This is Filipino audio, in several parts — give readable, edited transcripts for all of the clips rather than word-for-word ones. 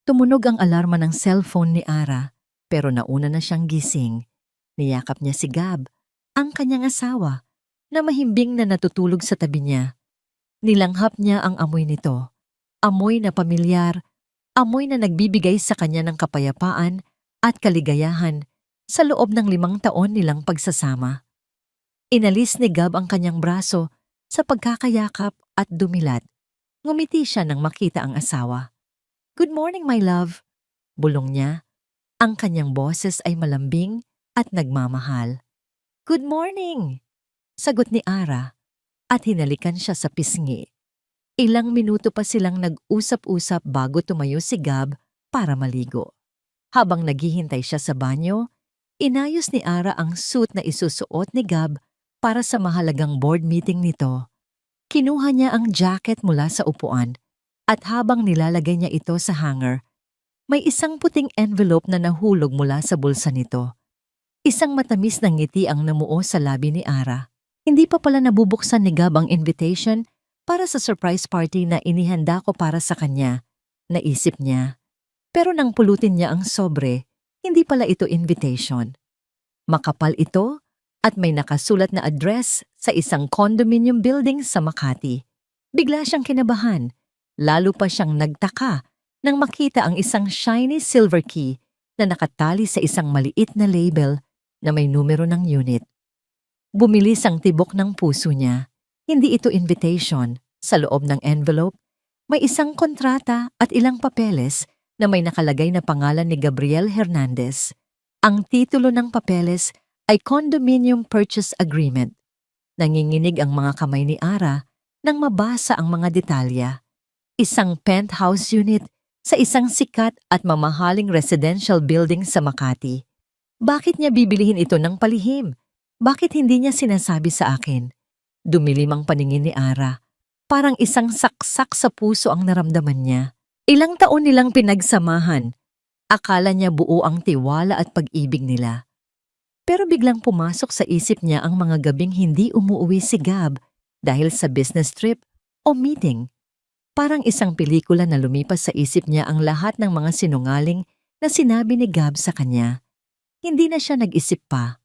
Tumunog ang alarma ng cellphone ni Ara, pero nauna na siyang gising. Niyakap niya si Gab, ang kanyang asawa, na mahimbing na natutulog sa tabi niya. Nilanghap niya ang amoy nito. Amoy na pamilyar, amoy na nagbibigay sa kanya ng kapayapaan at kaligayahan sa loob ng 5 taon nilang pagsasama. Inalis ni Gab ang kanyang braso sa pagkakayakap at dumilat. Ngumiti siya nang makita ang asawa. "Good morning, my love," bulong niya. Ang kanyang boses ay malambing at nagmamahal. "Good morning," sagot ni Ara at hinalikan siya sa pisngi. Ilang minuto pa silang nag-usap-usap bago tumayo si Gab para maligo. Habang naghihintay siya sa banyo, inayos ni Ara ang suit na isusuot ni Gab para sa mahalagang board meeting nito. Kinuha niya ang jacket mula sa upuan at habang nilalagay niya ito sa hanger, may isang puting envelope na nahulog mula sa bulsa nito. Isang matamis na ngiti ang namuo sa labi ni Ara. Hindi pa pala nabubuksan ni Gab ang invitation para sa surprise party na inihanda ko para sa kanya, naisip niya. Pero nang pulutin niya ang sobre, hindi pala ito invitation. Makapal ito at may nakasulat na address sa isang condominium building sa Makati. Bigla siyang kinabahan, lalo pa siyang nagtaka nang makita ang isang shiny silver key na nakatali sa isang maliit na label na may numero ng unit. Bumilis ang tibok ng puso niya. Hindi ito invitation. Sa loob ng envelope, may isang kontrata at ilang papeles na may nakalagay na pangalan ni Gabriel Hernandez. Ang titulo ng papeles ay Condominium Purchase Agreement. Nanginginig ang mga kamay ni Ara nang mabasa ang mga detalya. Isang penthouse unit sa isang sikat at mamahaling residential building sa Makati. Bakit niya bibilihin ito ng palihim? Bakit hindi niya sinasabi sa akin? Dumilim ang paningin ni Ara. Parang isang saksak sa puso ang naramdaman niya. Ilang taon nilang pinagsamahan. Akala niya buo ang tiwala at pag-ibig nila. Pero biglang pumasok sa isip niya ang mga gabing hindi umuuwi si Gab dahil sa business trip o meeting. Parang isang pelikula na lumipas sa isip niya ang lahat ng mga sinungaling na sinabi ni Gab sa kanya. Hindi na siya nag-isip pa.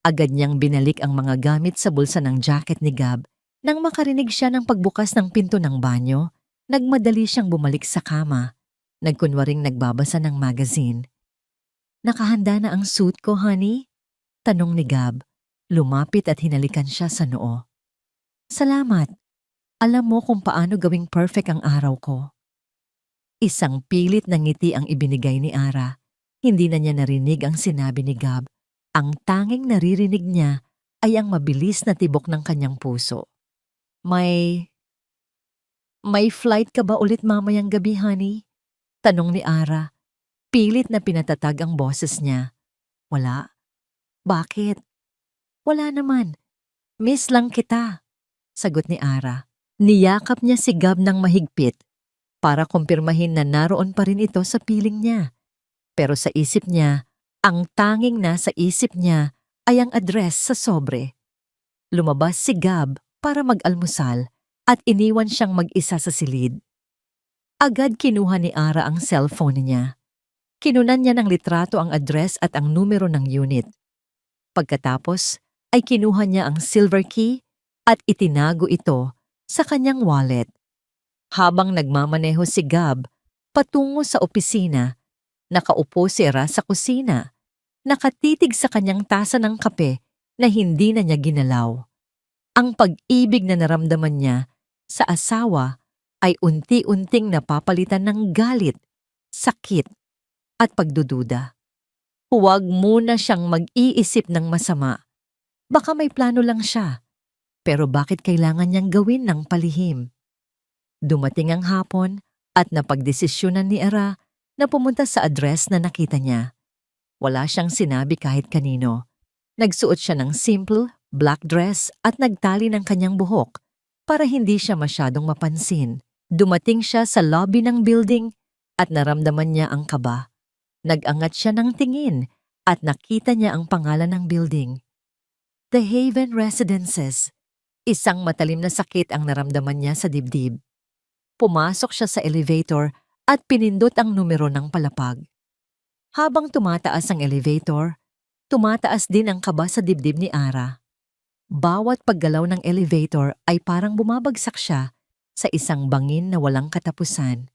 Agad niyang binalik ang mga gamit sa bulsa ng jacket ni Gab. Nang makarinig siya ng pagbukas ng pinto ng banyo, nagmadali siyang bumalik sa kama. Nagkunwaring nagbabasa ng magazine. "Nakahanda na ang suit ko, honey?" tanong ni Gab. Lumapit at hinalikan siya sa noo. "Salamat. Alam mo kung paano gawing perfect ang araw ko." Isang pilit na ngiti ang ibinigay ni Ara. Hindi na niya narinig ang sinabi ni Gab. Ang tanging naririnig niya ay ang mabilis na tibok ng kanyang puso. May flight ka ba ulit mamayang gabi, honey?" tanong ni Ara. Pilit na pinatatag ang boses niya. "Wala." "Bakit?" "Wala naman. Miss lang kita," sagot ni Ara. Niyakap niya si Gab ng mahigpit para kumpirmahin na naroon pa rin ito sa piling niya. Pero sa isip niya, ang tanging nasa isip niya ay ang address sa sobre. Lumabas si Gab para mag-almusal at iniwan siyang mag-isa sa silid. Agad kinuha ni Ara ang cellphone niya. Kinunan niya ng litrato ang address at ang numero ng unit. Pagkatapos ay kinuha niya ang silver key at itinago ito sa kanyang wallet. Habang nagmamaneho si Gab patungo sa opisina, nakaupo si Ara sa kusina, nakatitig sa kanyang tasa ng kape na hindi na niya ginalaw. Ang pag-ibig na naramdaman niya sa asawa ay unti-unting napapalitan ng galit, sakit, at pagdududa. Huwag muna siyang mag-iisip ng masama. Baka may plano lang siya, pero bakit kailangan niyang gawin ng palihim? Dumating ang hapon at napagdesisyonan ni Ara na pumunta sa address na nakita niya. Wala siyang sinabi kahit kanino. Nagsuot siya ng simple, black dress at nagtali ng kanyang buhok para hindi siya masyadong mapansin. Dumating siya sa lobby ng building at naramdaman niya ang kaba. Nag-angat siya ng tingin at nakita niya ang pangalan ng building. The Haven Residences. Isang matalim na sakit ang naramdaman niya sa dibdib. Pumasok siya sa elevator at pinindot ang numero ng palapag. Habang tumataas ang elevator, tumataas din ang kaba sa dibdib ni Ara. Bawat paggalaw ng elevator ay parang bumabagsak siya sa isang bangin na walang katapusan.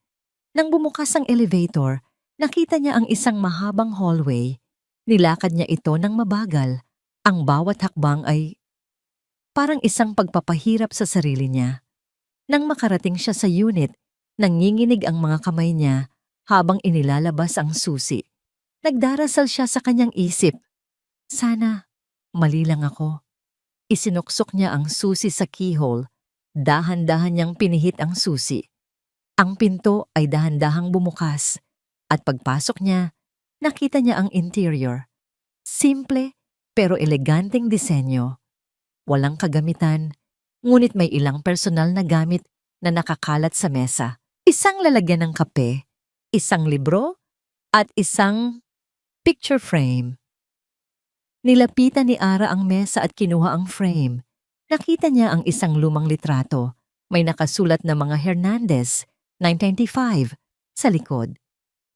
Nang bumukas ang elevator, nakita niya ang isang mahabang hallway. Nilakad niya ito ng mabagal. Ang bawat hakbang ay parang isang pagpapahirap sa sarili niya. Nang makarating siya sa unit, nanginginig ang mga kamay niya habang inilalabas ang susi. Nagdarasal siya sa kanyang isip. Sana, mali lang ako. Isinuksok niya ang susi sa keyhole. Dahan-dahan niyang pinihit ang susi. Ang pinto ay dahan-dahang bumukas at pagpasok niya, nakita niya ang interior. Simple pero eleganteng disenyo. Walang kagamitan, ngunit may ilang personal na gamit na nakakalat sa mesa. Isang lalagyan ng kape, isang libro, at isang picture frame. Nilapitan ni Ara ang mesa at kinuha ang frame. Nakita niya ang isang lumang litrato. May nakasulat na mga Hernandez, 1995, sa likod.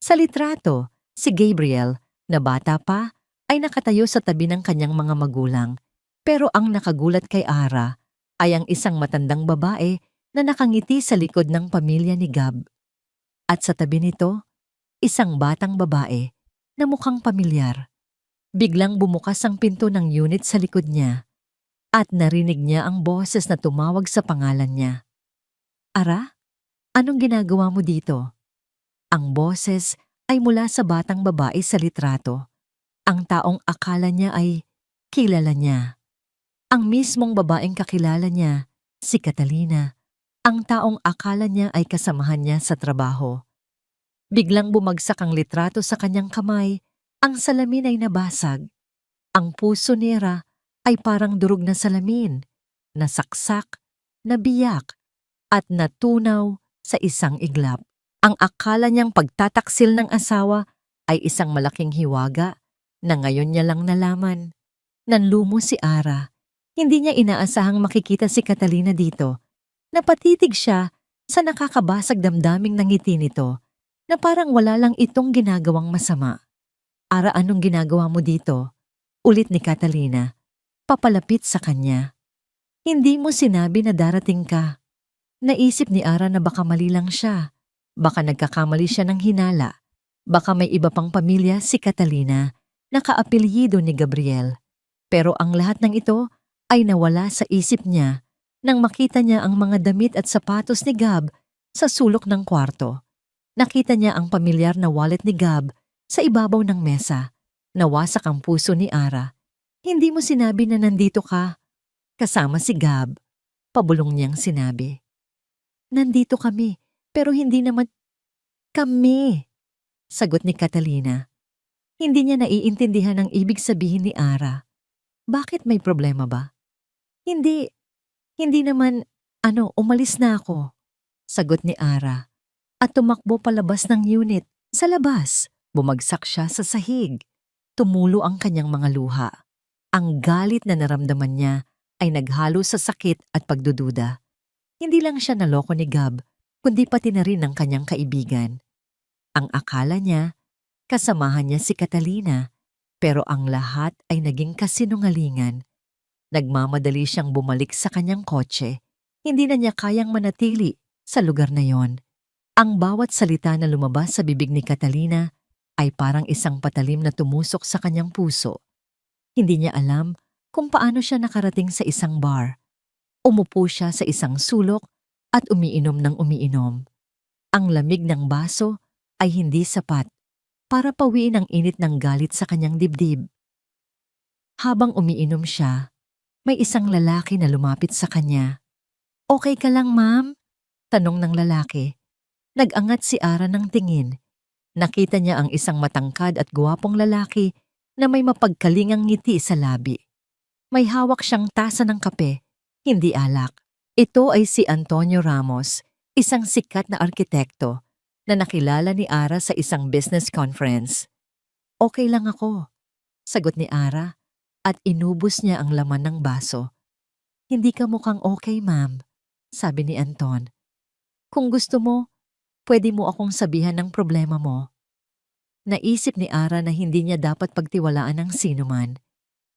Sa litrato, si Gabriel, na bata pa, ay nakatayo sa tabi ng kanyang mga magulang. Pero ang nakagulat kay Ara ay ang isang matandang babae na nakangiti sa likod ng pamilya ni Gab. At sa tabi nito, isang batang babae na mukhang pamilyar. Biglang bumukas ang pinto ng unit sa likod niya at narinig niya ang boses na tumawag sa pangalan niya. Ara, anong ginagawa mo dito? Ang boses ay mula sa batang babae sa litrato. Ang taong akala niya ay kilala niya. Ang mismong babaeng kakilala niya, si Catalina, ang taong akala niya ay kasamahan niya sa trabaho. Biglang bumagsak ang litrato sa kanyang kamay, ang salamin ay nabasag. Ang puso ni Ara ay parang durog na salamin, nasaksak, nabiyak, at natunaw sa isang iglap. Ang akala niyang pagtataksil ng asawa ay isang malaking hiwaga na ngayon niya lang nalaman. Nanlumo si Ara. Hindi niya inaasahang makikita si Catalina dito. Napatitig siya sa nakakabasag damdaming ng ngiti nito na parang wala lang itong ginagawang masama. Ara, anong ginagawa mo dito? Ulit ni Catalina, papalapit sa kanya. Hindi mo sinabi na darating ka. Naisip ni Ara na baka mali lang siya. Baka nagkakamali siya ng hinala. Baka may iba pang pamilya si Catalina na kaapelyido ni Gabriel. Pero ang lahat ng ito ay nawala sa isip niya nang makita niya ang mga damit at sapatos ni Gab sa sulok ng kwarto. Nakita niya ang pamilyar na wallet ni Gab sa ibabaw ng mesa. Nawasak ang puso ni Ara. Hindi mo sinabi na nandito ka. Kasama si Gab. Pabulong niyang sinabi. Nandito kami, pero hindi naman kami. Sagot ni Catalina. Hindi niya naiintindihan ang ibig sabihin ni Ara. Bakit, may problema ba? Hindi naman, umalis na ako. Sagot ni Ara. At tumakbo palabas ng unit. Sa labas, bumagsak siya sa sahig. Tumulo ang kanyang mga luha. Ang galit na naramdaman niya ay naghalo sa sakit at pagdududa. Hindi lang siya naloko ni Gab, kundi pati na rin ang kanyang kaibigan. Ang akala niya, kasamahan niya si Catalina, pero ang lahat ay naging kasinungalingan. Nagmamadali siyang bumalik sa kanyang kotse. Hindi na niya kayang manatili sa lugar na yon. Ang bawat salita na lumabas sa bibig ni Catalina ay parang isang patalim na tumusok sa kanyang puso. Hindi niya alam kung paano siya nakarating sa isang bar. Umupo siya sa isang sulok at umiinom ng umiinom. Ang lamig ng baso ay hindi sapat para pawiin ang init ng galit sa kanyang dibdib. Habang umiinom siya, may isang lalaki na lumapit sa kanya. Okay ka lang, ma'am? Tanong ng lalaki. Nag-angat si Ara ng tingin. Nakita niya ang isang matangkad at gwapong lalaki na may mapagkalingang ngiti sa labi. May hawak siyang tasa ng kape, hindi alak. Ito ay si Antonio Ramos, isang sikat na arkitekto na nakilala ni Ara sa isang business conference. Okay lang ako, sagot ni Ara at inubos niya ang laman ng baso. Hindi ka mukhang okay, ma'am, sabi ni Anton. Kung gusto mo, pwede mo akong sabihan ng problema mo. Naisip ni Ara na hindi niya dapat pagtiwalaan ng sinuman,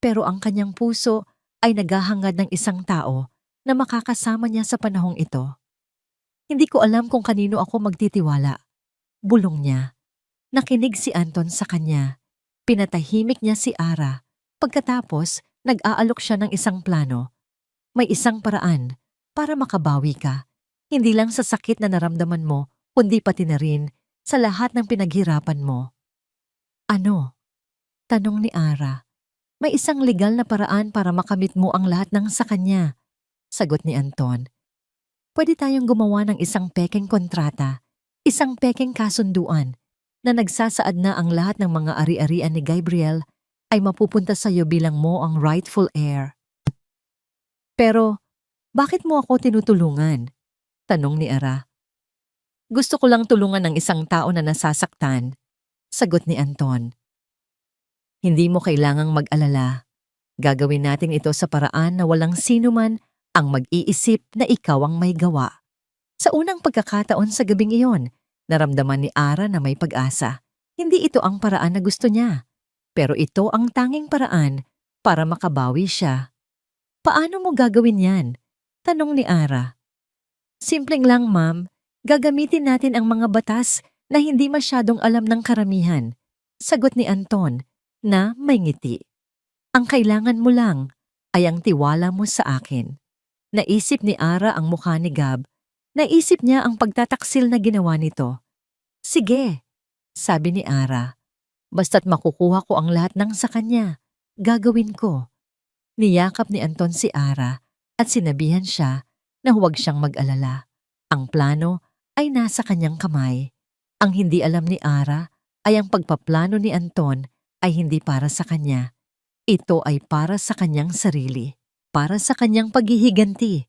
pero ang kanyang puso ay naghahangad ng isang tao na makakasama niya sa panahong ito. Hindi ko alam kung kanino ako magtitiwala. Bulong niya. Nakinig si Anton sa kanya. Pinatahimik niya si Ara. Pagkatapos, nag-aalok siya ng isang plano. May isang paraan para makabawi ka. Hindi lang sa sakit na naramdaman mo, kundi pati na rin sa lahat ng pinaghirapan mo. Ano? Tanong ni Ara. May isang legal na paraan para makamit mo ang lahat ng sa kanya. Sagot ni Anton. Pwede tayong gumawa ng isang pekeng kontrata, isang pekeng kasunduan na nagsasaad na ang lahat ng mga ari-arian ni Gabriel ay mapupunta sa iyo bilang mo ang rightful heir. Pero, bakit mo ako tinutulungan? Tanong ni Ara. Gusto ko lang tulungan ng isang tao na nasasaktan. Sagot ni Anton. Hindi mo kailangang mag-alala. Gagawin natin ito sa paraan na walang sino man ang mag-iisip na ikaw ang may gawa. Sa unang pagkakataon sa gabing iyon, naramdaman ni Ara na may pag-asa. Hindi ito ang paraan na gusto niya, pero ito ang tanging paraan para makabawi siya. Paano mo gagawin yan? Tanong ni Ara. Simpleng lang, ma'am. Gagamitin natin ang mga batas na hindi masyadong alam ng karamihan. Sagot ni Anton na may ngiti. Ang kailangan mo lang ay ang tiwala mo sa akin. Naisip ni Ara ang mukha ni Gab. Naisip niya ang pagtataksil na ginawa nito. Sige, sabi ni Ara. Basta't makukuha ko ang lahat ng sa kanya, gagawin ko. Niyakap ni Anton si Ara at sinabihan siya na huwag siyang mag-alala. Ang plano ay nasa kanyang kamay. Ang hindi alam ni Ara ay ang pagpaplano ni Anton ay hindi para sa kanya. Ito ay para sa kanyang sarili, para sa kanyang paghihiganti.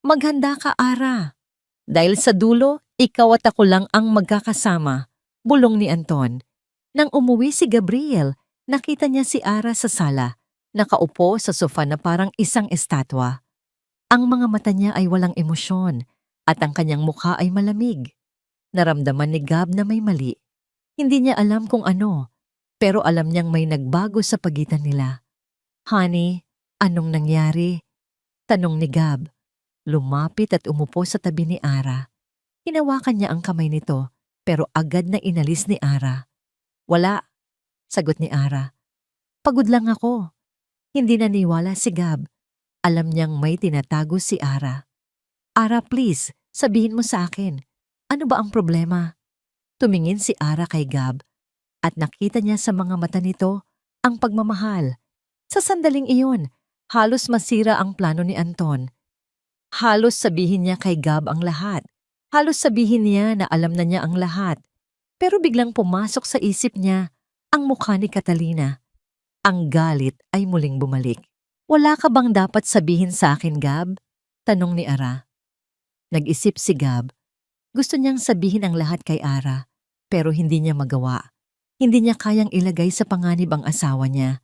Maghanda ka, Ara. Dahil sa dulo, ikaw at ako lang ang magkakasama, bulong ni Anton. Nang umuwi si Gabriel, nakita niya si Ara sa sala, nakaupo sa sofa na parang isang estatwa. Ang mga mata niya ay walang emosyon at ang kanyang mukha ay malamig. Naramdaman ni Gab na may mali. Hindi niya alam kung ano, pero alam niyang may nagbago sa pagitan nila. Honey, anong nangyari? Tanong ni Gab. Lumapit at umupo sa tabi ni Ara. Hinawakan niya ang kamay nito, pero agad na inalis ni Ara. Wala, sagot ni Ara. Pagod lang ako. Hindi naniwala si Gab. Alam niyang may tinatago si Ara. Ara, please, sabihin mo sa akin. Ano ba ang problema? Tumingin si Ara kay Gab at nakita niya sa mga mata nito ang pagmamahal. Sa sandaling iyon, halos masira ang plano ni Anton. Halos sabihin niya kay Gab ang lahat. Halos sabihin niya na alam na niya ang lahat. Pero biglang pumasok sa isip niya ang mukha ni Catalina. Ang galit ay muling bumalik. Wala ka bang dapat sabihin sa akin, Gab? Tanong ni Ara. Nag-isip si Gab. Gusto niyang sabihin ang lahat kay Ara, pero hindi niya magawa. Hindi niya kayang ilagay sa panganib ang asawa niya.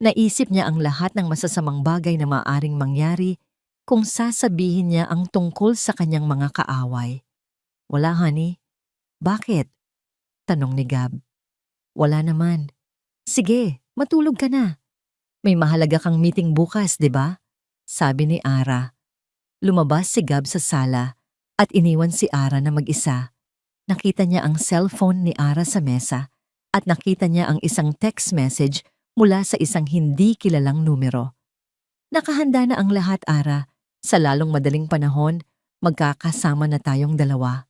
Naisip niya ang lahat ng masasamang bagay na maaaring mangyari kung sasabihin niya ang tungkol sa kanyang mga kaaway. Wala, honey. Bakit? Tanong ni Gab. Wala naman. Sige, matulog ka na. May mahalaga kang meeting bukas, di ba? Sabi ni Ara. Lumabas si Gab sa sala at iniwan si Ara na mag-isa. Nakita niya ang cellphone ni Ara sa mesa at nakita niya ang isang text message mula sa isang hindi kilalang numero. Nakahanda na ang lahat, Ara. Sa lalong madaling panahon, magkakasama na tayong dalawa.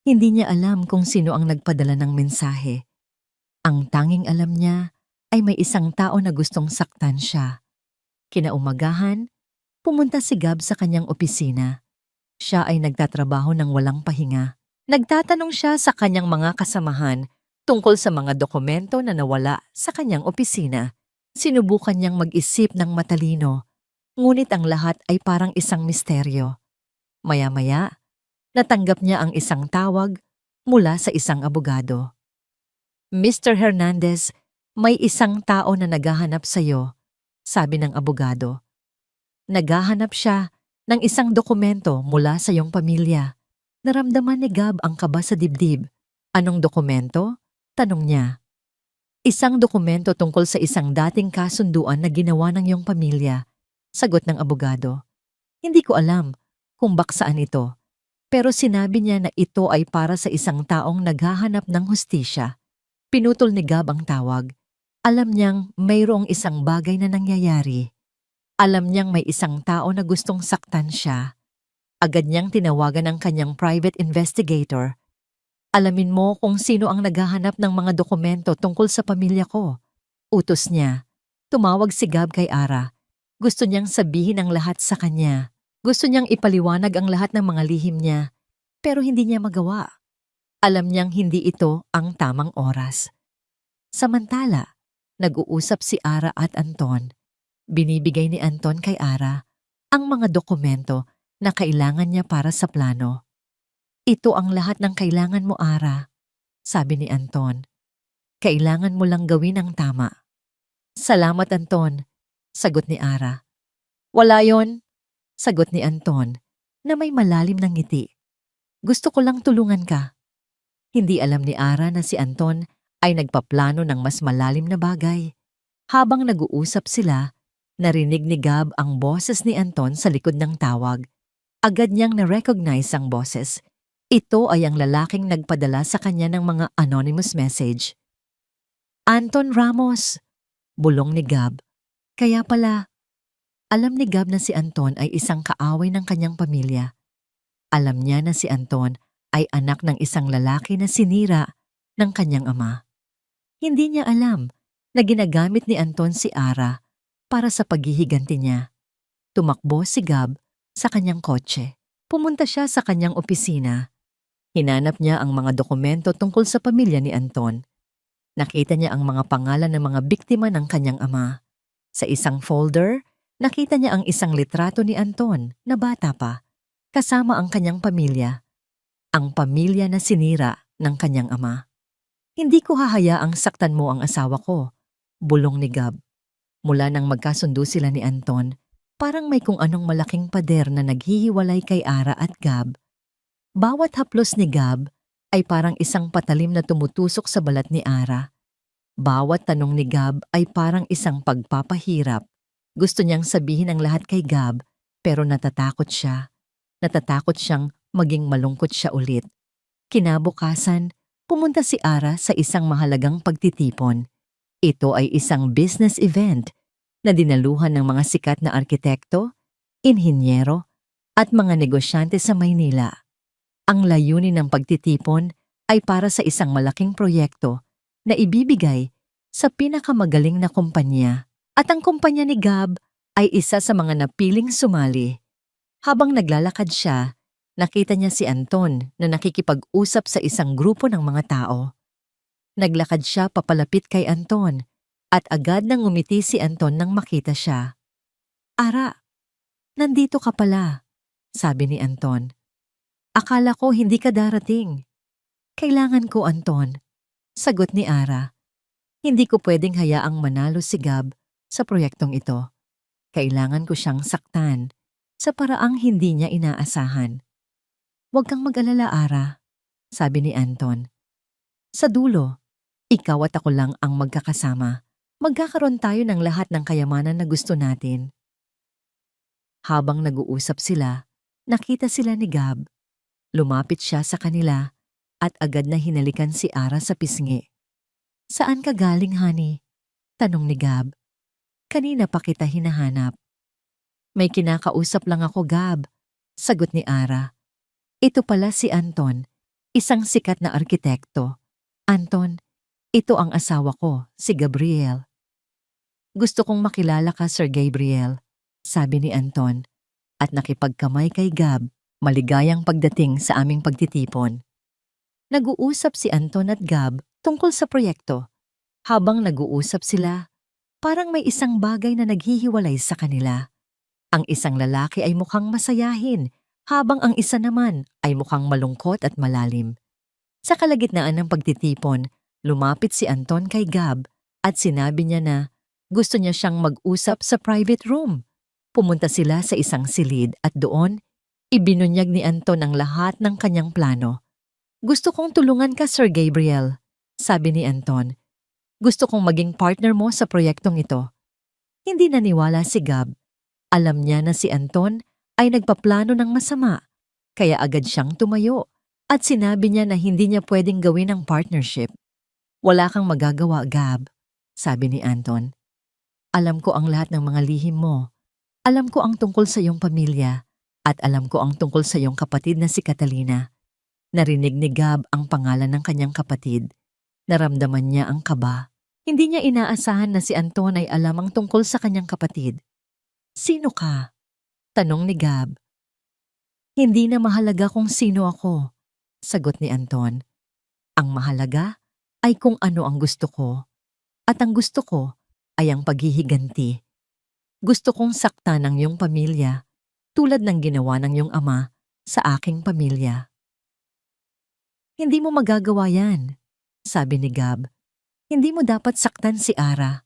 Hindi niya alam kung sino ang nagpadala ng mensahe. Ang tanging alam niya ay may isang tao na gustong saktan siya. Kinaumagahan, pumunta si Gab sa kanyang opisina. Siya ay nagtatrabaho ng walang pahinga. Nagtatanong siya sa kanyang mga kasamahan tungkol sa mga dokumento na nawala sa kanyang opisina. Sinubukan niyang mag-isip ng matalino, ngunit ang lahat ay parang isang misteryo. Maya-maya, natanggap niya ang isang tawag mula sa isang abogado. Mr. Hernandez, may isang tao na naghahanap sa iyo, sabi ng abogado. Naghahanap siya ng isang dokumento mula sa iyong pamilya. Naramdaman ni Gab ang kaba sa dibdib. Anong dokumento? Tanong niya. Isang dokumento tungkol sa isang dating kasunduan na ginawa ng iyong pamilya. Sagot ng abogado. Hindi ko alam kung baksaan ito. Pero sinabi niya na ito ay para sa isang taong naghahanap ng hustisya. Pinutol ni Gab ang tawag. Alam niyang mayroong isang bagay na nangyayari. Alam niyang may isang tao na gustong saktan siya. Agad niyang tinawagan ang kanyang private investigator. Alamin mo kung sino ang naghahanap ng mga dokumento tungkol sa pamilya ko. Utos niya. Tumawag si Gab kay Ara. Gusto niyang sabihin ang lahat sa kanya. Gusto niyang ipaliwanag ang lahat ng mga lihim niya. Pero hindi niya magawa. Alam niyang hindi ito ang tamang oras. Samantala, nag-uusap si Ara at Anton. Binibigay ni Anton kay Ara ang mga dokumento na kailangan niya para sa plano. Ito ang lahat ng kailangan mo, Ara, sabi ni Anton. Kailangan mo lang gawin ang tama. Salamat, Anton, sagot ni Ara. Wala yon, sagot ni Anton na may malalim na ngiti. Gusto ko lang tulungan ka. Hindi alam ni Ara na si Anton ay nagpaplano ng mas malalim na bagay. Habang nag-uusap sila, narinig ni Gab ang boses ni Anton sa likod ng tawag. Agad niyang na-recognize ang boses. Ito ay ang lalaking nagpadala sa kanya ng mga anonymous message. Anton Ramos, bulong ni Gab. Kaya pala, alam ni Gab na si Anton ay isang kaaway ng kanyang pamilya. Alam niya na si Anton ay anak ng isang lalaki na sinira ng kanyang ama. Hindi niya alam na ginagamit ni Anton si Ara para sa paghihiganti niya. Tumakbo si Gab sa kanyang kotse. Pumunta siya sa kanyang opisina. Hinanap niya ang mga dokumento tungkol sa pamilya ni Anton. Nakita niya ang mga pangalan ng mga biktima ng kanyang ama. Sa isang folder, nakita niya ang isang litrato ni Anton na bata pa, kasama ang kanyang pamilya. Ang pamilya na sinira ng kanyang ama. Hindi ko hahayaang saktan mo ang asawa ko, bulong ni Gab. Mula nang magkasundo sila ni Anton, parang may kung anong malaking pader na naghihiwalay kay Ara at Gab. Bawat haplos ni Gab ay parang isang patalim na tumutusok sa balat ni Ara. Bawat tanong ni Gab ay parang isang pagpapahirap. Gusto niyang sabihin ang lahat kay Gab, pero natatakot siya. Natatakot siyang maging malungkot siya ulit. Kinabukasan, pumunta si Ara sa isang mahalagang pagtitipon. Ito ay isang business event na dinaluhan ng mga sikat na arkitekto, inhinyero, at mga negosyante sa Maynila. Ang layunin ng pagtitipon ay para sa isang malaking proyekto na ibibigay sa pinakamagaling na kumpanya. At ang kumpanya ni Gab ay isa sa mga napiling sumali. Habang naglalakad siya, nakita niya si Anton na nakikipag-usap sa isang grupo ng mga tao. Naglakad siya papalapit kay Anton at agad nang ngumiti si Anton nang makita siya. Ara, nandito ka pala, sabi ni Anton. Akala ko hindi ka darating. Kailangan ko, Anton, sagot ni Ara. Hindi ko pwedeng hayaang manalo si Gab sa proyektong ito. Kailangan ko siyang saktan sa paraang hindi niya inaasahan. Huwag kang mag-alala, Ara, sabi ni Anton. Sa dulo, ikaw at ako lang ang magkakasama. Magkakaroon tayo ng lahat ng kayamanan na gusto natin. Habang nag-uusap sila, nakita sila ni Gab. Lumapit siya sa kanila at agad na hinalikan si Ara sa pisngi. Saan ka galing, honey? Tanong ni Gab. Kanina pa kita hinahanap. May kinakausap lang ako, Gab, sagot ni Ara. Ito pala si Anton, isang sikat na arkitekto. Anton, ito ang asawa ko, si Gabriel. Gusto kong makilala ka, Sir Gabriel, sabi ni Anton, at nakipagkamay kay Gab, maligayang pagdating sa aming pagtitipon. Nag-uusap si Anton at Gab tungkol sa proyekto. Habang nag-uusap sila, parang may isang bagay na naghihiwalay sa kanila. Ang isang lalaki ay mukhang masayahin, habang ang isa naman ay mukhang malungkot at malalim. Sa kalagitnaan ng pagtitipon, lumapit si Anton kay Gab at sinabi niya na gusto niya siyang mag-usap sa private room. Pumunta sila sa isang silid at doon, Ibinunyag ni Anton ang lahat ng kanyang plano. Gusto kong tulungan ka, Sir Gabriel, sabi ni Anton. Gusto kong maging partner mo sa proyektong ito. Hindi naniwala si Gab. Alam niya na si Anton ay nagpaplano ng masama, kaya agad siyang tumayo at sinabi niya na hindi niya pwedeng gawin ang partnership. Wala kang magagawa, Gab, sabi ni Anton. Alam ko ang lahat ng mga lihim mo. Alam ko ang tungkol sa iyong pamilya at alam ko ang tungkol sa iyong kapatid na si Catalina. Narinig ni Gab ang pangalan ng kanyang kapatid. Naramdaman niya ang kaba. Hindi niya inaasahan na si Anton ay alam ang tungkol sa kanyang kapatid. Sino ka? Tanong ni Gab. Hindi na mahalaga kung sino ako, sagot ni Anton. Ang mahalaga ay kung ano ang gusto ko. At ang gusto ko ay ang paghihiganti. Gusto kong saktan ang iyong pamilya, tulad ng ginawa ng iyong ama sa aking pamilya. Hindi mo magagawa yan, sabi ni Gab. Hindi mo dapat saktan si Ara.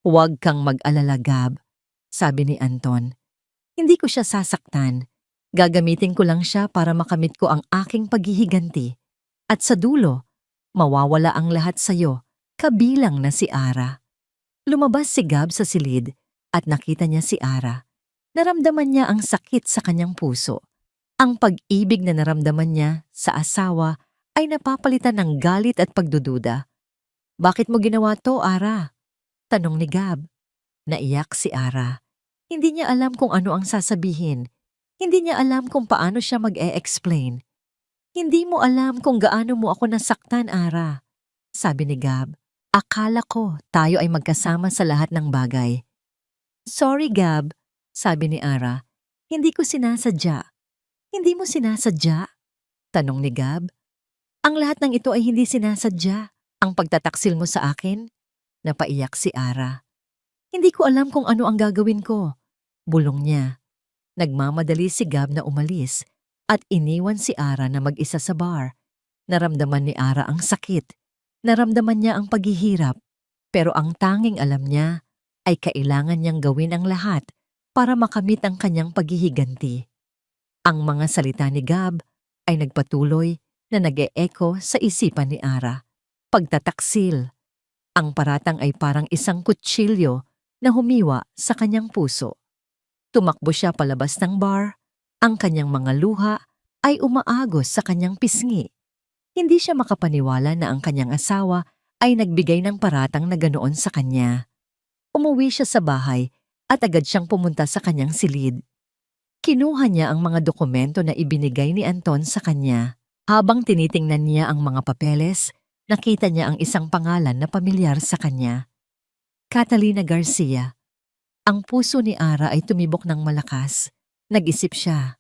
Huwag kang mag-alala, Gab, sabi ni Anton. Hindi ko siya sasaktan. Gagamitin ko lang siya para makamit ko ang aking paghihiganti. At sa dulo, mawawala ang lahat sa'yo, kabilang na si Ara. Lumabas si Gab sa silid at nakita niya si Ara. Naramdaman niya ang sakit sa kanyang puso. Ang pag-ibig na naramdaman niya sa asawa ay napapalitan ng galit at pagdududa. Bakit mo ginawa to, Ara? Tanong ni Gab. Naiyak si Ara. Hindi niya alam kung ano ang sasabihin. Hindi niya alam kung paano siya mag-e-explain. Hindi mo alam kung gaano mo ako nasaktan, Ara, sabi ni Gab. Akala ko tayo ay magkasama sa lahat ng bagay. Sorry, Gab, sabi ni Ara. Hindi ko sinasadya. Hindi mo sinasadya? Tanong ni Gab. Ang lahat ng ito ay hindi sinasadya. Ang pagtataksil mo sa akin? Napaiyak si Ara. Hindi ko alam kung ano ang gagawin ko. Bulong niya. Nagmamadali si Gab na umalis at iniwan si Ara na mag-isa sa bar. Naramdaman ni Ara ang sakit. Naramdaman niya ang paghihirap. Pero ang tanging alam niya ay kailangan niyang gawin ang lahat para makamit ang kanyang paghihiganti. Ang mga salita ni Gab ay nagpatuloy na nag-e-echo sa isipan ni Ara. Pagtataksil. Ang paratang ay parang isang kutsilyo na humiwa sa kanyang puso. Tumakbo siya palabas ng bar. Ang kanyang mga luha ay umaagos sa kanyang pisngi. Hindi siya makapaniwala na ang kanyang asawa ay nagbigay ng paratang na ganoon sa kanya. Umuwi siya sa bahay at agad siyang pumunta sa kanyang silid. Kinuha niya ang mga dokumento na ibinigay ni Anton sa kanya. Habang tinitingnan niya ang mga papeles, nakita niya ang isang pangalan na pamilyar sa kanya. Catalina Garcia. Ang puso ni Ara ay tumibok ng malakas. Nag-isip siya.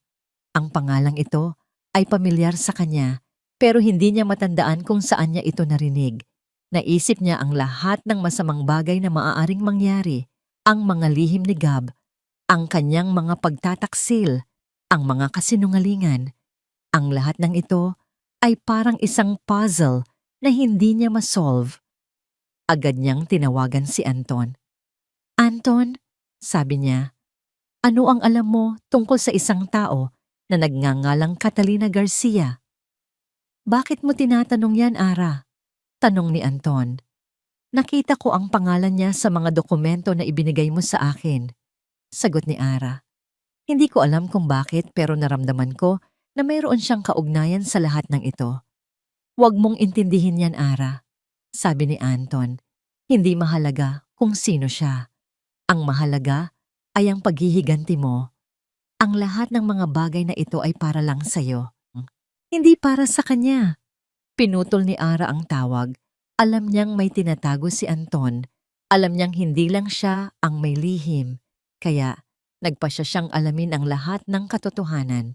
Ang pangalang ito ay pamilyar sa kanya, pero hindi niya matandaan kung saan niya ito narinig. Naisip niya ang lahat ng masamang bagay na maaaring mangyari, ang mga lihim ni Gab, ang kanyang mga pagtataksil, ang mga kasinungalingan. Ang lahat ng ito ay parang isang puzzle na hindi niya masolve. Agad niyang tinawagan si Anton. Anton, sabi niya, ano ang alam mo tungkol sa isang tao na nagngangalang Catalina Garcia? Bakit mo tinatanong yan, Ara? Tanong ni Anton. Nakita ko ang pangalan niya sa mga dokumento na ibinigay mo sa akin. Sagot ni Ara. Hindi ko alam kung bakit pero naramdaman ko na mayroon siyang kaugnayan sa lahat ng ito. Huwag mong intindihin yan, Ara. Sabi ni Anton. Hindi mahalaga kung sino siya. Ang mahalaga ay ang paghihiganti mo. Ang lahat ng mga bagay na ito ay para lang sa'yo. Hindi para sa kanya. Pinutol ni Ara ang tawag. Alam niyang may tinatago si Anton. Alam niyang hindi lang siya ang may lihim. Kaya nagpa siyang alamin ang lahat ng katotohanan.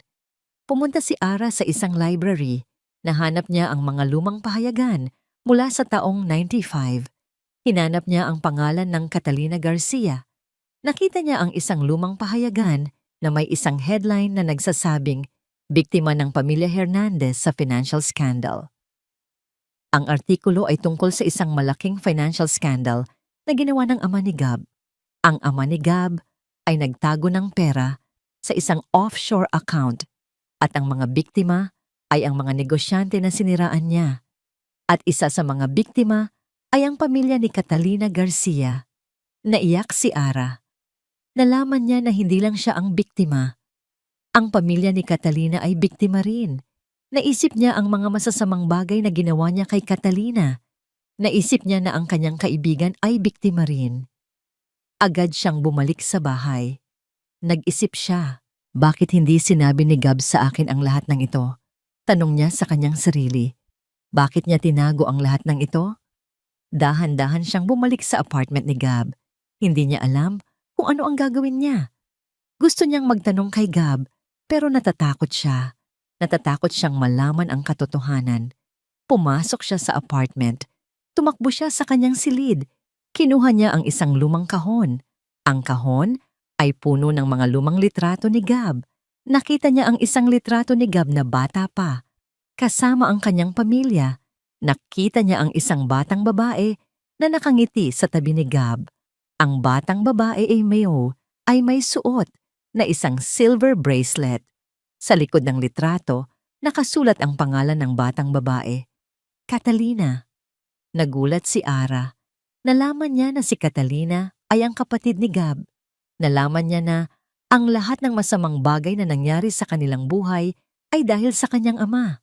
Pumunta si Ara sa isang library. Nahanap niya ang mga lumang pahayagan mula sa taong 95. Hinanap niya ang pangalan ng Catalina Garcia. Nakita niya ang isang lumang pahayagan na may isang headline na nagsasabing biktima ng pamilya Hernandez sa financial scandal. Ang artikulo ay tungkol sa isang malaking financial scandal na ginawa ng ama ni Gab. Ang ama ni Gab ay nagtago ng pera sa isang offshore account At ang mga biktima ay ang mga negosyante na siniraan niya. At isa sa mga biktima ay ang pamilya ni Catalina Garcia. Naiyak si Ara. Nalaman niya na hindi lang siya ang biktima. Ang pamilya ni Catalina ay biktima rin. Naisip niya ang mga masasamang bagay na ginawa niya kay Catalina. Naisip niya na ang kanyang kaibigan ay biktima rin. Agad siyang bumalik sa bahay. Nag-isip siya, bakit hindi sinabi ni Gab sa akin ang lahat ng ito? Tanong niya sa kanyang sarili. Bakit niya tinago ang lahat ng ito? Dahan-dahan siyang bumalik sa apartment ni Gab. Hindi niya alam kung ano ang gagawin niya. Gusto niyang magtanong kay Gab, pero natatakot siya. Natatakot siyang malaman ang katotohanan. Pumasok siya sa apartment. Tumakbo siya sa kanyang silid. Kinuha niya ang isang lumang kahon. Ang kahon ay puno ng mga lumang litrato ni Gab. Nakita niya ang isang litrato ni Gab na bata pa. Kasama ang kanyang pamilya. Nakita niya ang isang batang babae na nakangiti sa tabi ni Gab. Ang batang babae ay may suot na isang silver bracelet. Sa likod ng litrato, nakasulat ang pangalan ng batang babae. Catalina. Nagulat si Ara. Nalaman niya na si Catalina ay ang kapatid ni Gab. Nalaman niya na ang lahat ng masamang bagay na nangyari sa kanilang buhay ay dahil sa kanyang ama.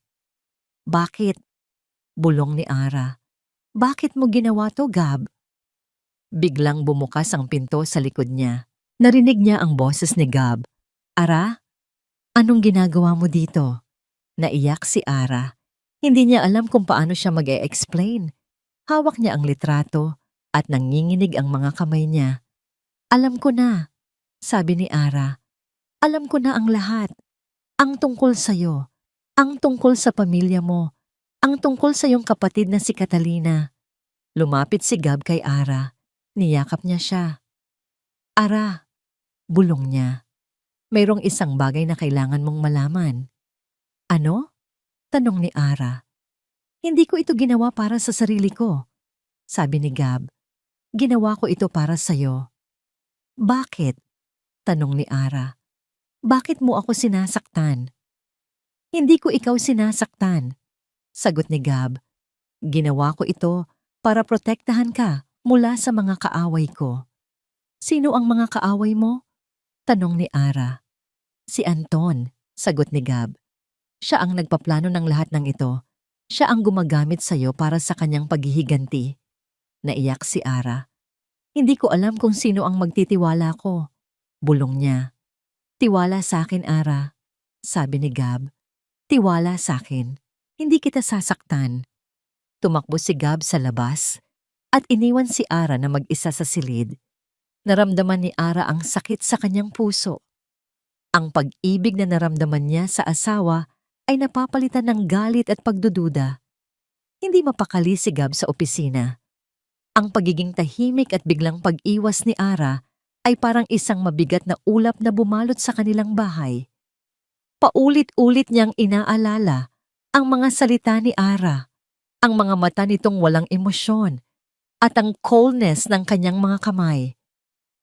Bakit? Bulong ni Ara. Bakit mo ginawa to, Gab? Biglang bumukas ang pinto sa likod niya. Narinig niya ang boses ni Gab. Ara? Anong ginagawa mo dito? Naiyak si Ara. Hindi niya alam kung paano siya mag-e-explain. Hawak niya ang litrato at nanginginig ang mga kamay niya. Alam ko na, sabi ni Ara. Alam ko na ang lahat. Ang tungkol sa'yo. Ang tungkol sa pamilya mo. Ang tungkol sa iyong kapatid na si Catalina. Lumapit si Gab kay Ara. Niyakap niya siya. Ara, bulong niya. Mayroong isang bagay na kailangan mong malaman. Ano? Tanong ni Ara. Hindi ko ito ginawa para sa sarili ko. Sabi ni Gab. Ginawa ko ito para sa'yo. Bakit? Tanong ni Ara. Bakit mo ako sinasaktan? Hindi ko ikaw sinasaktan. Sagot ni Gab. Ginawa ko ito para protektahan ka mula sa mga kaaway ko. Sino ang mga kaaway mo? Tanong ni Ara. Si Anton, sagot ni Gab. Siya ang nagpaplano ng lahat ng ito. Siya ang gumagamit sa'yo para sa kanyang paghihiganti. Naiyak si Ara. Hindi ko alam kung sino ang magtitiwala ko. Bulong niya. Tiwala sa akin, Ara. Sabi ni Gab. Tiwala sa akin. Hindi kita sasaktan. Tumakbo si Gab sa labas at iniwan si Ara na mag-isa sa silid. Naramdaman ni Ara ang sakit sa kanyang puso. Ang pag-ibig na naramdaman niya sa asawa ay napapalitan ng galit at pagdududa. Hindi mapakali si Gab sa opisina. Ang pagiging tahimik at biglang pag-iwas ni Ara ay parang isang mabigat na ulap na bumalot sa kanilang bahay. Paulit-ulit niyang inaalala ang mga salita ni Ara, ang mga mata nitong walang emosyon, at ang coldness ng kanyang mga kamay.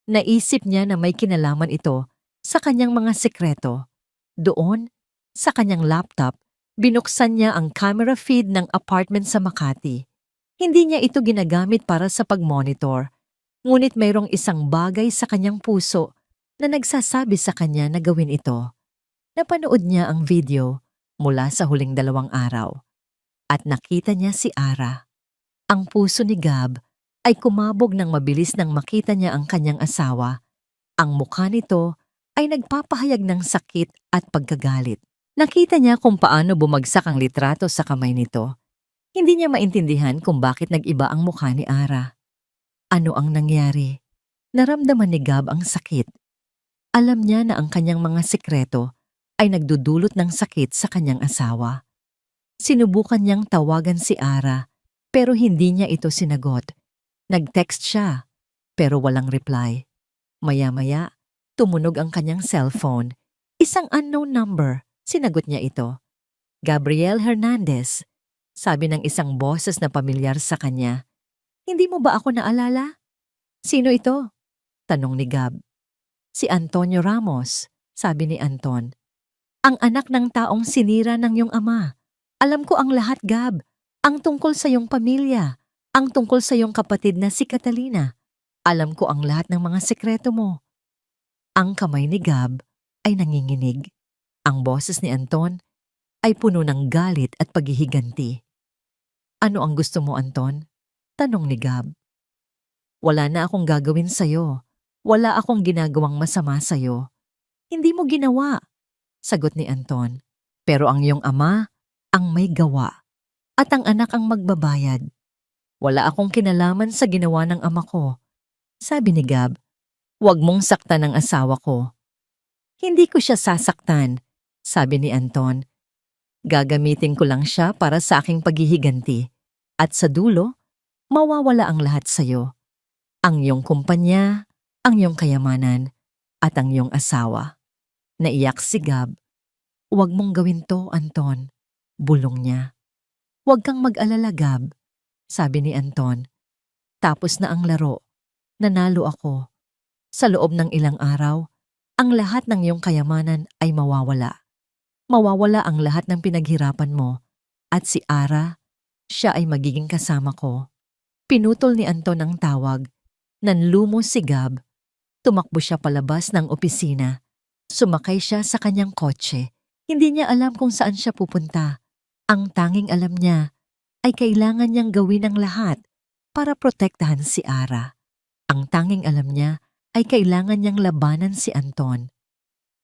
Naisip niya na may kinalaman ito sa kanyang mga sekreto. Doon, sa kanyang laptop, binuksan niya ang camera feed ng apartment sa Makati. Hindi niya ito ginagamit para sa pag-monitor, ngunit mayroong isang bagay sa kanyang puso na nagsasabi sa kanya na gawin ito. Napanood niya ang video mula sa huling 2 araw at nakita niya si Ara. Ang puso ni Gab ay kumabog ng mabilis nang makita niya ang kanyang asawa. Ang mukha nito ay nagpapahayag ng sakit at pagkagalit. Nakita niya kung paano bumagsak ang litrato sa kamay nito. Hindi niya maintindihan kung bakit nag-iba ang mukha ni Ara. Ano ang nangyari? Naramdaman ni Gab ang sakit. Alam niya na ang kanyang mga sekreto ay nagdudulot ng sakit sa kanyang asawa. Sinubukan niyang tawagan si Ara pero hindi niya ito sinagot. Nag-text siya pero walang reply. Maya-maya, tumunog ang kanyang cellphone. Isang unknown number. Sinagot niya ito. Gabriel Hernandez. Sabi ng isang boses na pamilyar sa kanya. Hindi mo ba ako naalala? Sino ito? Tanong ni Gab. Si Antonio Ramos, sabi ni Anton. Ang anak ng taong sinira ng iyong ama. Alam ko ang lahat, Gab. Ang tungkol sa iyong pamilya. Ang tungkol sa iyong kapatid na si Catalina. Alam ko ang lahat ng mga sekreto mo. Ang kamay ni Gab ay nanginginig. Ang boses ni Anton ay puno ng galit at paghihiganti. Ano ang gusto mo, Anton? Tanong ni Gab. Wala na akong gagawin sa'yo. Wala akong ginagawang masama sa'yo. Hindi mo ginawa, sagot ni Anton. Pero ang iyong ama ang may gawa at ang anak ang magbabayad. Wala akong kinalaman sa ginawa ng ama ko. Sabi ni Gab, huwag mong saktan ang asawa ko. Hindi ko siya sasaktan, sabi ni Anton. Gagamitin ko lang siya para sa aking paghihiganti. At sa dulo, mawawala ang lahat sa'yo. Ang iyong kumpanya, ang iyong kayamanan, at ang iyong asawa. Naiyak si Gab. Huwag mong gawin to, Anton. Bulong niya. Huwag kang mag-alala, Gab, sabi ni Anton. Tapos na ang laro. Nanalo ako. Sa loob ng ilang araw, ang lahat ng iyong kayamanan ay mawawala. Mawawala ang lahat ng pinaghirapan mo. At si Ara, siya ay magiging kasama ko. Pinutol ni Anton ang tawag. Nanlumo si Gab. Tumakbo siya palabas ng opisina. Sumakay siya sa kanyang kotse. Hindi niya alam kung saan siya pupunta. Ang tanging alam niya ay kailangan niyang gawin ang lahat para protektahan si Ara. Ang tanging alam niya ay kailangan niyang labanan si Anton.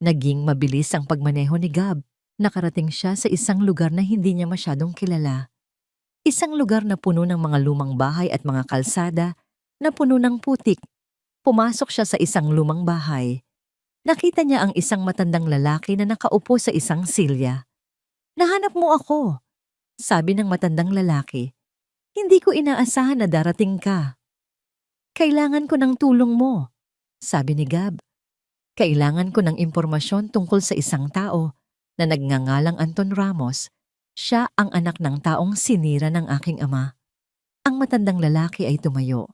Naging mabilis ang pagmaneho ni Gab. Nakarating siya sa isang lugar na hindi niya masyadong kilala. Isang lugar na puno ng mga lumang bahay at mga kalsada na puno ng putik. Pumasok siya sa isang lumang bahay. Nakita niya ang isang matandang lalaki na nakaupo sa isang silya. Nahanap mo ako, sabi ng matandang lalaki. Hindi ko inaasahan na darating ka. Kailangan ko ng tulong mo, sabi ni Gab. Kailangan ko ng impormasyon tungkol sa isang tao na nagngangalang Anton Ramos. Siya ang anak ng taong sinira ng aking ama. Ang matandang lalaki ay tumayo.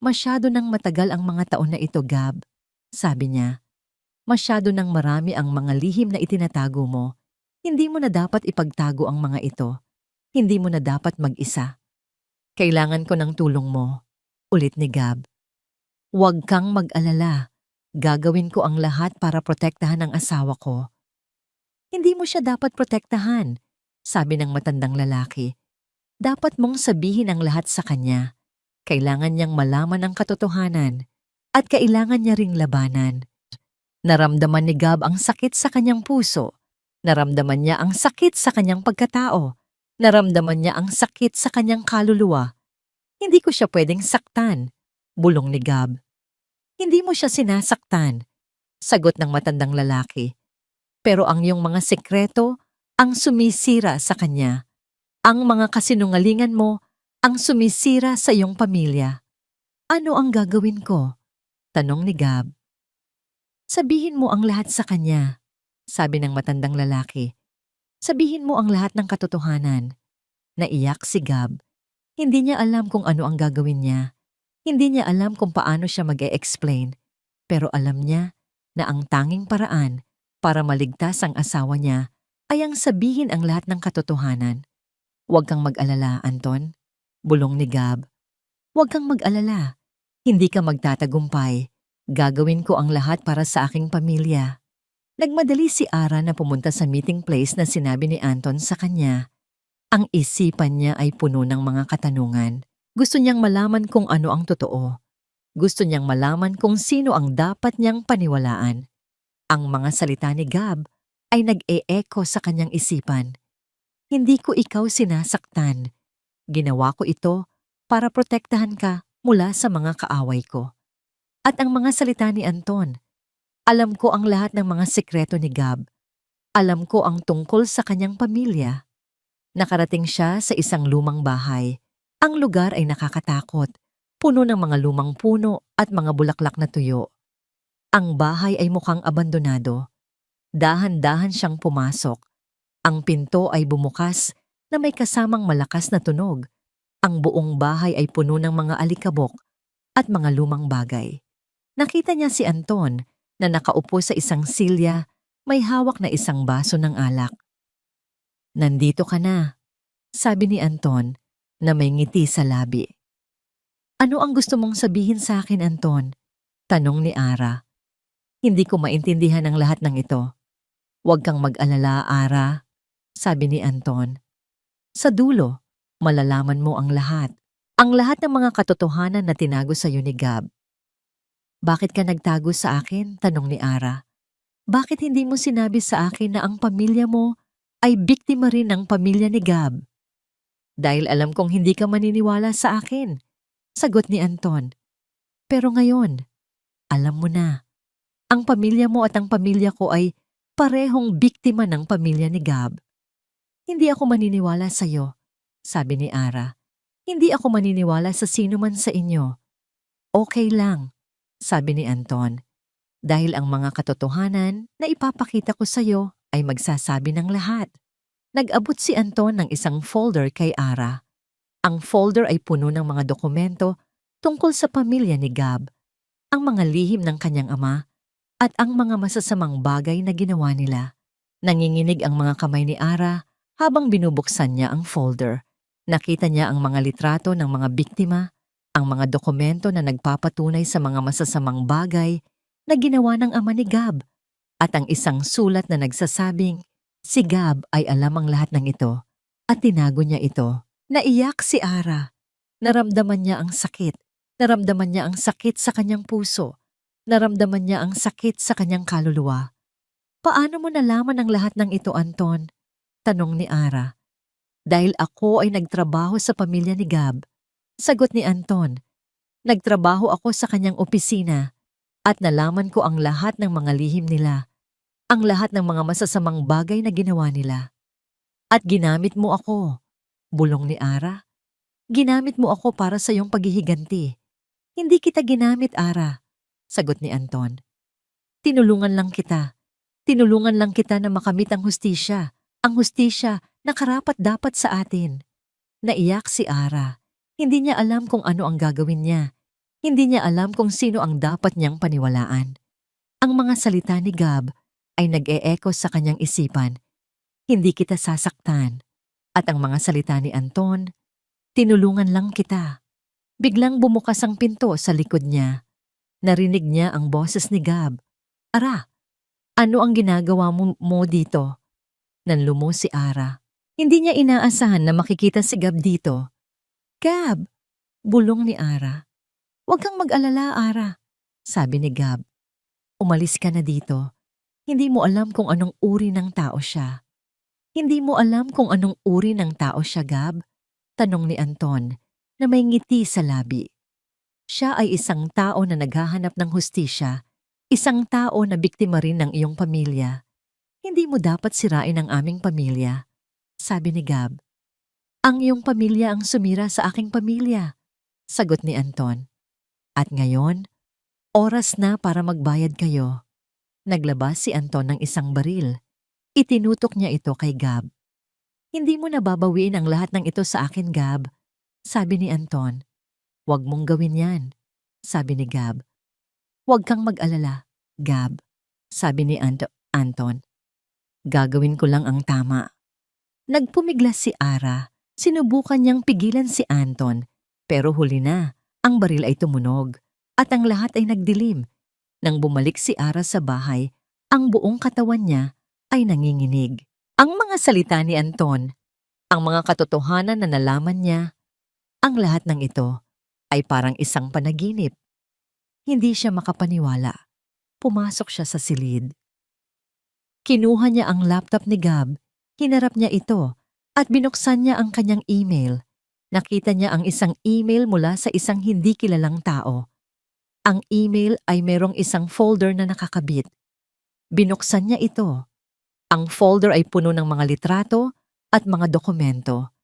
Masyado nang matagal ang mga taon na ito, Gab, sabi niya. Masyado nang marami ang mga lihim na itinatago mo. Hindi mo na dapat ipagtago ang mga ito. Hindi mo na dapat mag-isa. Kailangan ko ng tulong mo, ulit ni Gab. Huwag kang mag-alala. Gagawin ko ang lahat para protektahan ang asawa ko. Hindi mo siya dapat protektahan, sabi ng matandang lalaki. Dapat mong sabihin ang lahat sa kanya. Kailangan niyang malaman ang katotohanan at kailangan niya ring labanan. Naramdaman ni Gab ang sakit sa kanyang puso. Naramdaman niya ang sakit sa kanyang pagkatao. Naramdaman niya ang sakit sa kanyang kaluluwa. Hindi ko siya pwedeng saktan, bulong ni Gab. Hindi mo siya sinasaktan, sagot ng matandang lalaki. Pero ang iyong mga sekreto ang sumisira sa kanya. Ang mga kasinungalingan mo ang sumisira sa iyong pamilya. Ano ang gagawin ko? Tanong ni Gab. Sabihin mo ang lahat sa kanya, sabi ng matandang lalaki. Sabihin mo ang lahat ng katotohanan. Naiyak si Gab. Hindi niya alam kung ano ang gagawin niya. Hindi niya alam kung paano siya mag-e-explain. Pero alam niya na ang tanging paraan para maligtas ang asawa niya ay ang sabihin ang lahat ng katotohanan. Huwag kang mag-alala, Anton, bulong ni Gab. Huwag kang mag-alala. Hindi ka magtatagumpay. Gagawin ko ang lahat para sa aking pamilya. Nagmadali si Ara na pumunta sa meeting place na sinabi ni Anton sa kanya. Ang isipan niya ay puno ng mga katanungan. Gusto niyang malaman kung ano ang totoo. Gusto niyang malaman kung sino ang dapat niyang paniwalaan. Ang mga salita ni Gab ay nag-e-echo sa kanyang isipan. Hindi ko ikaw sinasaktan. Ginawa ko ito para protektahan ka mula sa mga kaaway ko. At ang mga salita ni Anton, alam ko ang lahat ng mga sekreto ni Gab. Alam ko ang tungkol sa kanyang pamilya. Nakarating siya sa isang lumang bahay. Ang lugar ay nakakatakot, puno ng mga lumang puno at mga bulaklak na tuyo. Ang bahay ay mukhang abandonado. Dahan-dahan siyang pumasok. Ang pinto ay bumukas na may kasamang malakas na tunog. Ang buong bahay ay puno ng mga alikabok at mga lumang bagay. Nakita niya si Anton na nakaupo sa isang silya, May hawak na isang baso ng alak. "Nandito ka na," sabi ni Anton na may ngiti sa labi. "Ano ang gusto mong sabihin sa akin, Anton?" tanong ni Ara. "Hindi ko maintindihan ang lahat ng ito." "Huwag kang mag-alala, Ara," sabi ni Anton. "Sa dulo, malalaman mo ang lahat. Ang lahat ng mga katotohanan na tinago sa iyo ni Gab." "Bakit ka nagtago sa akin?" tanong ni Ara. "Bakit hindi mo sinabi sa akin na ang pamilya mo ay biktima rin ng pamilya ni Gab?" "Dahil alam kong hindi ka maniniwala sa akin," sagot ni Anton. "Pero ngayon, alam mo na. Ang pamilya mo at ang pamilya ko ay parehong biktima ng pamilya ni Gab." "Hindi ako maniniwala sa iyo," sabi ni Ara. "Hindi ako maniniwala sa sino man sa inyo." "Okay lang," sabi ni Anton. "Dahil ang mga katotohanan na ipapakita ko sa iyo ay magsasabi ng lahat." Nag-abot si Anton ng isang folder kay Ara. Ang folder ay puno ng mga dokumento tungkol sa pamilya ni Gab, ang mga lihim ng kanyang ama, at ang mga masasamang bagay na ginawa nila. Nanginginig ang mga kamay ni Ara habang binubuksan niya ang folder. Nakita niya ang mga litrato ng mga biktima, ang mga dokumento na nagpapatunay sa mga masasamang bagay na ginawa ng ama ni Gab, at ang isang sulat na nagsasabing si Gab ay alam ang lahat ng ito at tinago niya ito. Naiyak si Ara. Naramdaman niya ang sakit. Naramdaman niya ang sakit sa kanyang puso. Naramdaman niya ang sakit sa kanyang kaluluwa. "Paano mo nalaman ang lahat ng ito, Anton?" tanong ni Ara. "Dahil ako ay nagtrabaho sa pamilya ni Gab," sagot ni Anton. "Nagtrabaho ako sa kanyang opisina at nalaman ko ang lahat ng mga lihim nila, ang lahat ng mga masasamang bagay na ginawa nila. At ginamit mo ako," bulong ni Ara. "Ginamit mo ako para sa iyong paghihiganti." "Hindi kita ginamit, Ara," sagot ni Anton. "Tinulungan lang kita. Tinulungan lang kita na makamit ang hustisya na karapat-dapat sa atin." Naiyak si Ara. Hindi niya alam kung ano ang gagawin niya. Hindi niya alam kung sino ang dapat niyang paniwalaan. Ang mga salita ni Gab ay nag-e-echo sa kanyang isipan. "Hindi kita sasaktan." At ang mga salita ni Anton, "Tinulungan lang kita." Biglang bumukas ang pinto sa likod niya. Narinig niya ang boses ni Gab. "Ara, ano ang ginagawa mo dito?" Nanlumo si Ara. Hindi niya inaasahan na makikita si Gab dito. "Gab!" bulong ni Ara. "Huwag kang mag-alala, Ara," sabi ni Gab. "Umalis ka na dito. Hindi mo alam kung anong uri ng tao siya." "Hindi mo alam kung anong uri ng tao siya, Gab?" tanong ni Anton na may ngiti sa labi. "Siya ay isang tao na naghahanap ng hustisya, isang tao na biktima rin ng iyong pamilya. Hindi mo dapat sirain ang aming pamilya," sabi ni Gab. "Ang iyong pamilya ang sumira sa aking pamilya," sagot ni Anton. "At ngayon, oras na para magbayad kayo." Naglabas si Anton ng isang baril. Itinutok niya ito kay Gab. "Hindi mo nababawiin ang lahat ng ito sa akin, Gab," sabi ni Anton. "Huwag mong gawin yan," sabi ni Gab. "Huwag kang mag-alala, Gab," sabi ni Anton. "Gagawin ko lang ang tama." Nagpumiglas si Ara. Sinubukan niyang pigilan si Anton, pero huli na. Ang baril ay tumunog at ang lahat ay nagdilim. Nang bumalik si Ara sa bahay, ang buong katawan niya ay nanginginig. Ang mga salita ni Anton, ang mga katotohanan na nalaman niya, ang lahat ng ito ay parang isang panaginip. Hindi siya makapaniwala. Pumasok siya sa silid. Kinuha niya ang laptop ni Gab, hinarap niya ito at binuksan niya ang kanyang email. Nakita niya ang isang email mula sa isang hindi kilalang tao. Ang email ay merong isang folder na nakakabit. Binuksan niya ito. Ang folder ay puno ng mga litrato at mga dokumento.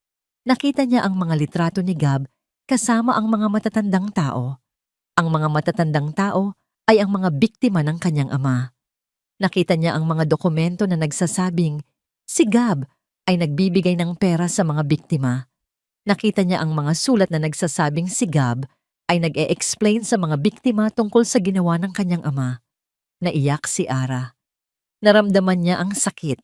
Nakita niya ang mga litrato ni Gab kasama ang mga matatandang tao. Ang mga matatandang tao ay ang mga biktima ng kanyang ama. Nakita niya ang mga dokumento na nagsasabing si Gab ay nagbibigay ng pera sa mga biktima. Nakita niya ang mga sulat na nagsasabing si Gab ay nag-e-explain sa mga biktima tungkol sa ginawa ng kanyang ama. Naiyak si Ara. Naramdaman niya ang sakit.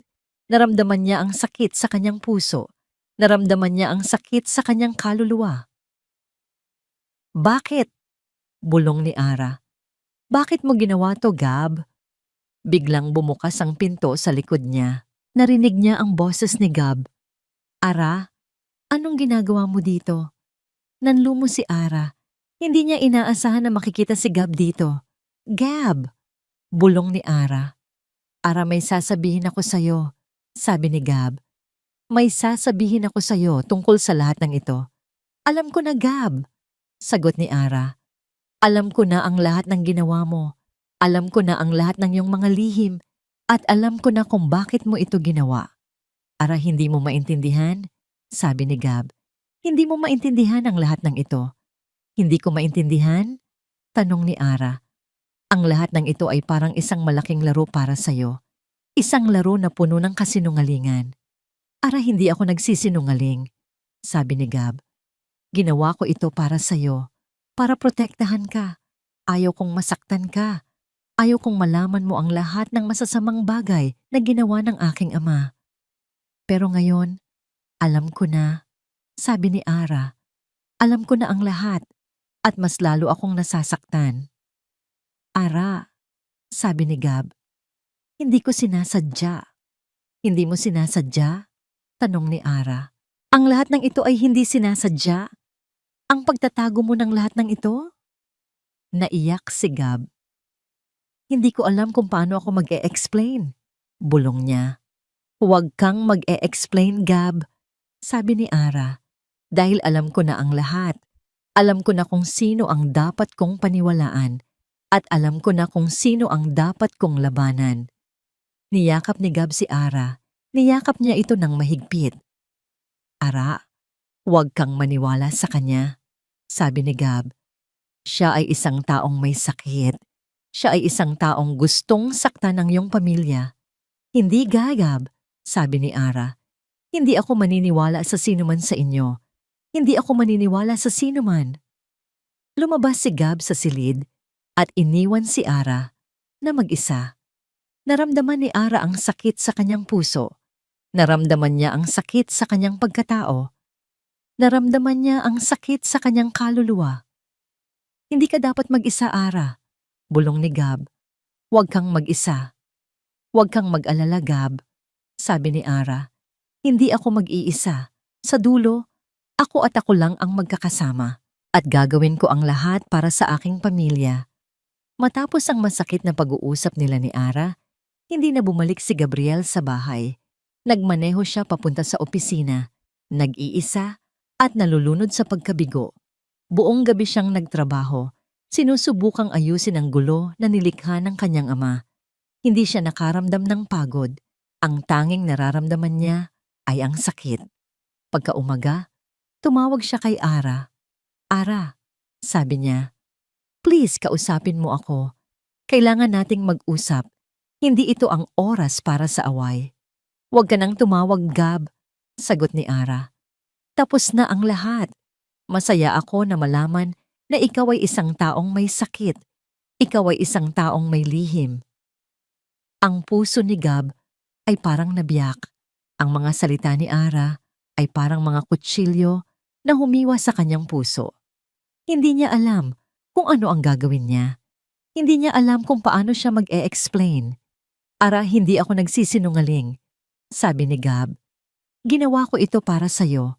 Naramdaman niya ang sakit sa kanyang puso. Naramdaman niya ang sakit sa kanyang kaluluwa. Bakit? Bulong ni Ara. Bakit mo ginawa to, Gab? Biglang bumukas ang pinto sa likod niya. Narinig niya ang boses ni Gab. Ara, anong ginagawa mo dito? Nanlumo si Ara. Hindi niya inaasahan na makikita si Gab dito. Gab! Bulong ni Ara. Ara, may sasabihin ako sa'yo, sabi ni Gab. May sasabihin ako sa'yo tungkol sa lahat ng ito. Alam ko na, Gab, sagot ni Ara. Alam ko na ang lahat ng ginawa mo. Alam ko na ang lahat ng iyong mga lihim. At alam ko na kung bakit mo ito ginawa. Ara, hindi mo maintindihan? Sabi ni Gab. Hindi mo maintindihan ang lahat ng ito. Hindi ko maintindihan? Tanong ni Ara. Ang lahat ng ito ay parang isang malaking laro para sa'yo. Isang laro na puno ng kasinungalingan. Ara, hindi ako nagsisinungaling, sabi ni Gab. Ginawa ko ito para sa'yo, para protektahan ka. Ayaw kong masaktan ka. Ayaw kong malaman mo ang lahat ng masasamang bagay na ginawa ng aking ama. Pero ngayon, alam ko na, sabi ni Ara. Alam ko na ang lahat at mas lalo akong nasasaktan. Ara, sabi ni Gab. Hindi ko sinasadya. Hindi mo sinasadya? Tanong ni Ara. Ang lahat ng ito ay hindi sinasadya? Ang pagtatago mo ng lahat ng ito? Naiyak si Gab. Hindi ko alam kung paano ako mag-e-explain. Bulong niya. Huwag kang mag-e-explain, Gab, sabi ni Ara. Dahil alam ko na ang lahat. Alam ko na kung sino ang dapat kong paniwalaan. At alam ko na kung sino ang dapat kong labanan. Niyakap ni Gab si Ara. Niyakap niya ito ng mahigpit. Ara, huwag kang maniwala sa kanya, sabi ni Gab. Siya ay isang taong may sakit. Siya ay isang taong gustong saktan ng iyong pamilya. Hindi, Gab, sabi ni Ara. Hindi ako maniniwala sa sinuman sa inyo. Hindi ako maniniwala sa sinuman. Lumabas si Gab sa silid at iniwan si Ara na mag-isa. Naramdaman ni Ara ang sakit sa kanyang puso. Naramdaman niya ang sakit sa kanyang pagkatao. Naramdaman niya ang sakit sa kanyang kaluluwa. Hindi ka dapat mag-isa, Ara, bulong ni Gab. Huwag kang mag-isa. Huwag kang mag-alala, Gab, sabi ni Ara. Hindi ako mag-iisa. Sa dulo, ako at ako lang ang magkakasama. At gagawin ko ang lahat para sa aking pamilya. Matapos ang masakit na pag-uusap nila ni Ara, hindi na bumalik si Gabriel sa bahay. Nagmaneho siya papunta sa opisina, nag-iisa at nalulunod sa pagkabigo. Buong gabi siyang nagtrabaho, sinusubukang ayusin ang gulo na nilikha ng kanyang ama. Hindi siya nakaramdam ng pagod. Ang tanging nararamdaman niya ay ang sakit. Pagkaumaga, tumawag siya kay Ara. Ara, sabi niya, please kausapin mo ako. Kailangan nating mag-usap. Hindi ito ang oras para sa away. Huwag ka nang tumawag, Gab, sagot ni Ara. Tapos na ang lahat. Masaya ako na malaman na ikaw ay isang taong may sakit. Ikaw ay isang taong may lihim. Ang puso ni Gab ay parang nabiyak. Ang mga salita ni Ara ay parang mga kutsilyo na humiwa sa kanyang puso. Hindi niya alam kung ano ang gagawin niya. Hindi niya alam kung paano siya mag-e-explain. Ara, hindi ako nagsisinungaling, sabi ni Gab. Ginawa ko ito para sa'yo.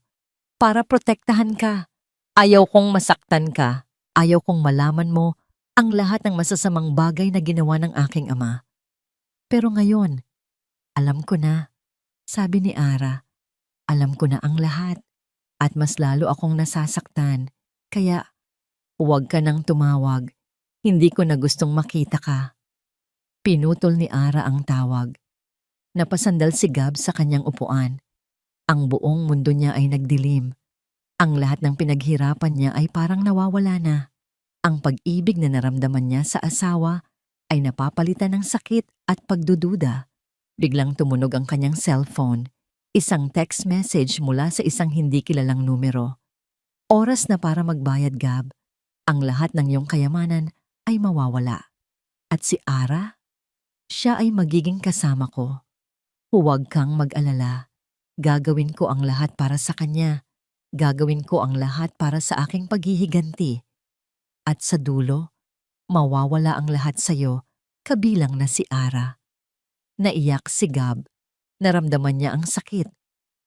Para protektahan ka. Ayaw kong masaktan ka. Ayaw kong malaman mo ang lahat ng masasamang bagay na ginawa ng aking ama. Pero ngayon, alam ko na, sabi ni Ara. Alam ko na ang lahat at mas lalo akong nasasaktan. Kaya, huwag ka nang tumawag. Hindi ko na gustong makita ka. Pinutol ni Ara ang tawag. Napasandal si Gab sa kanyang upuan. Ang buong mundo niya ay nagdilim. Ang lahat ng pinaghirapan niya ay parang nawawala na. Ang pag-ibig na naramdaman niya sa asawa ay napapalitan ng sakit at pagdududa. Biglang tumunog ang kanyang cellphone. Isang text message mula sa isang hindi kilalang numero. Oras na para magbayad, Gab. Ang lahat ng iyong kayamanan ay mawawala. At si Ara? Siya ay magiging kasama ko. Huwag kang mag-alala. Gagawin ko ang lahat para sa kanya. Gagawin ko ang lahat para sa aking paghihiganti. At sa dulo, mawawala ang lahat sa'yo, kabilang na si Ara. Naiyak si Gab. Naramdaman niya ang sakit.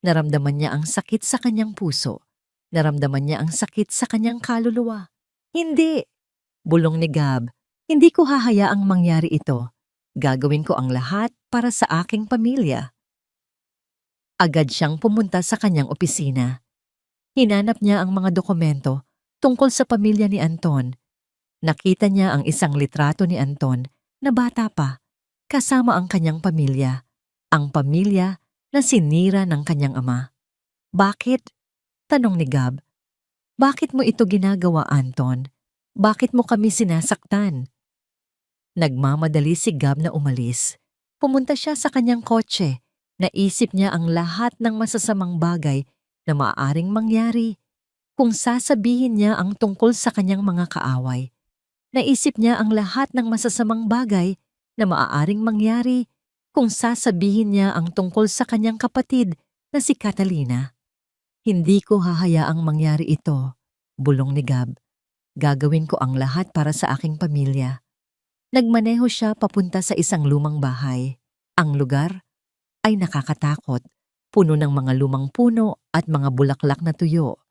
Naramdaman niya ang sakit sa kanyang puso. Naramdaman niya ang sakit sa kanyang kaluluwa. Hindi! Bulong ni Gab. Hindi ko hahayaang mangyari ito. Gagawin ko ang lahat para sa aking pamilya. Agad siyang pumunta sa kanyang opisina. Hinanap niya ang mga dokumento tungkol sa pamilya ni Anton. Nakita niya ang isang litrato ni Anton na bata pa, kasama ang kanyang pamilya. Ang pamilya na sinira ng kanyang ama. Bakit? Tanong ni Gab. Bakit mo ito ginagawa, Anton? Bakit mo kami sinasaktan? Nagmamadali si Gab na umalis. Pumunta siya sa kanyang kotse. Naisip niya ang lahat ng masasamang bagay na maaaring mangyari kung sasabihin niya ang tungkol sa kanyang mga kaaway. Naisip niya ang lahat ng masasamang bagay na maaaring mangyari kung sasabihin niya ang tungkol sa kanyang kapatid na si Catalina. Hindi ko hahayaang mangyari ito, bulong ni Gab. Gagawin ko ang lahat para sa aking pamilya. Nagmaneho siya papunta sa isang lumang bahay. Ang lugar ay nakakatakot, puno ng mga lumang puno at mga bulaklak na tuyo.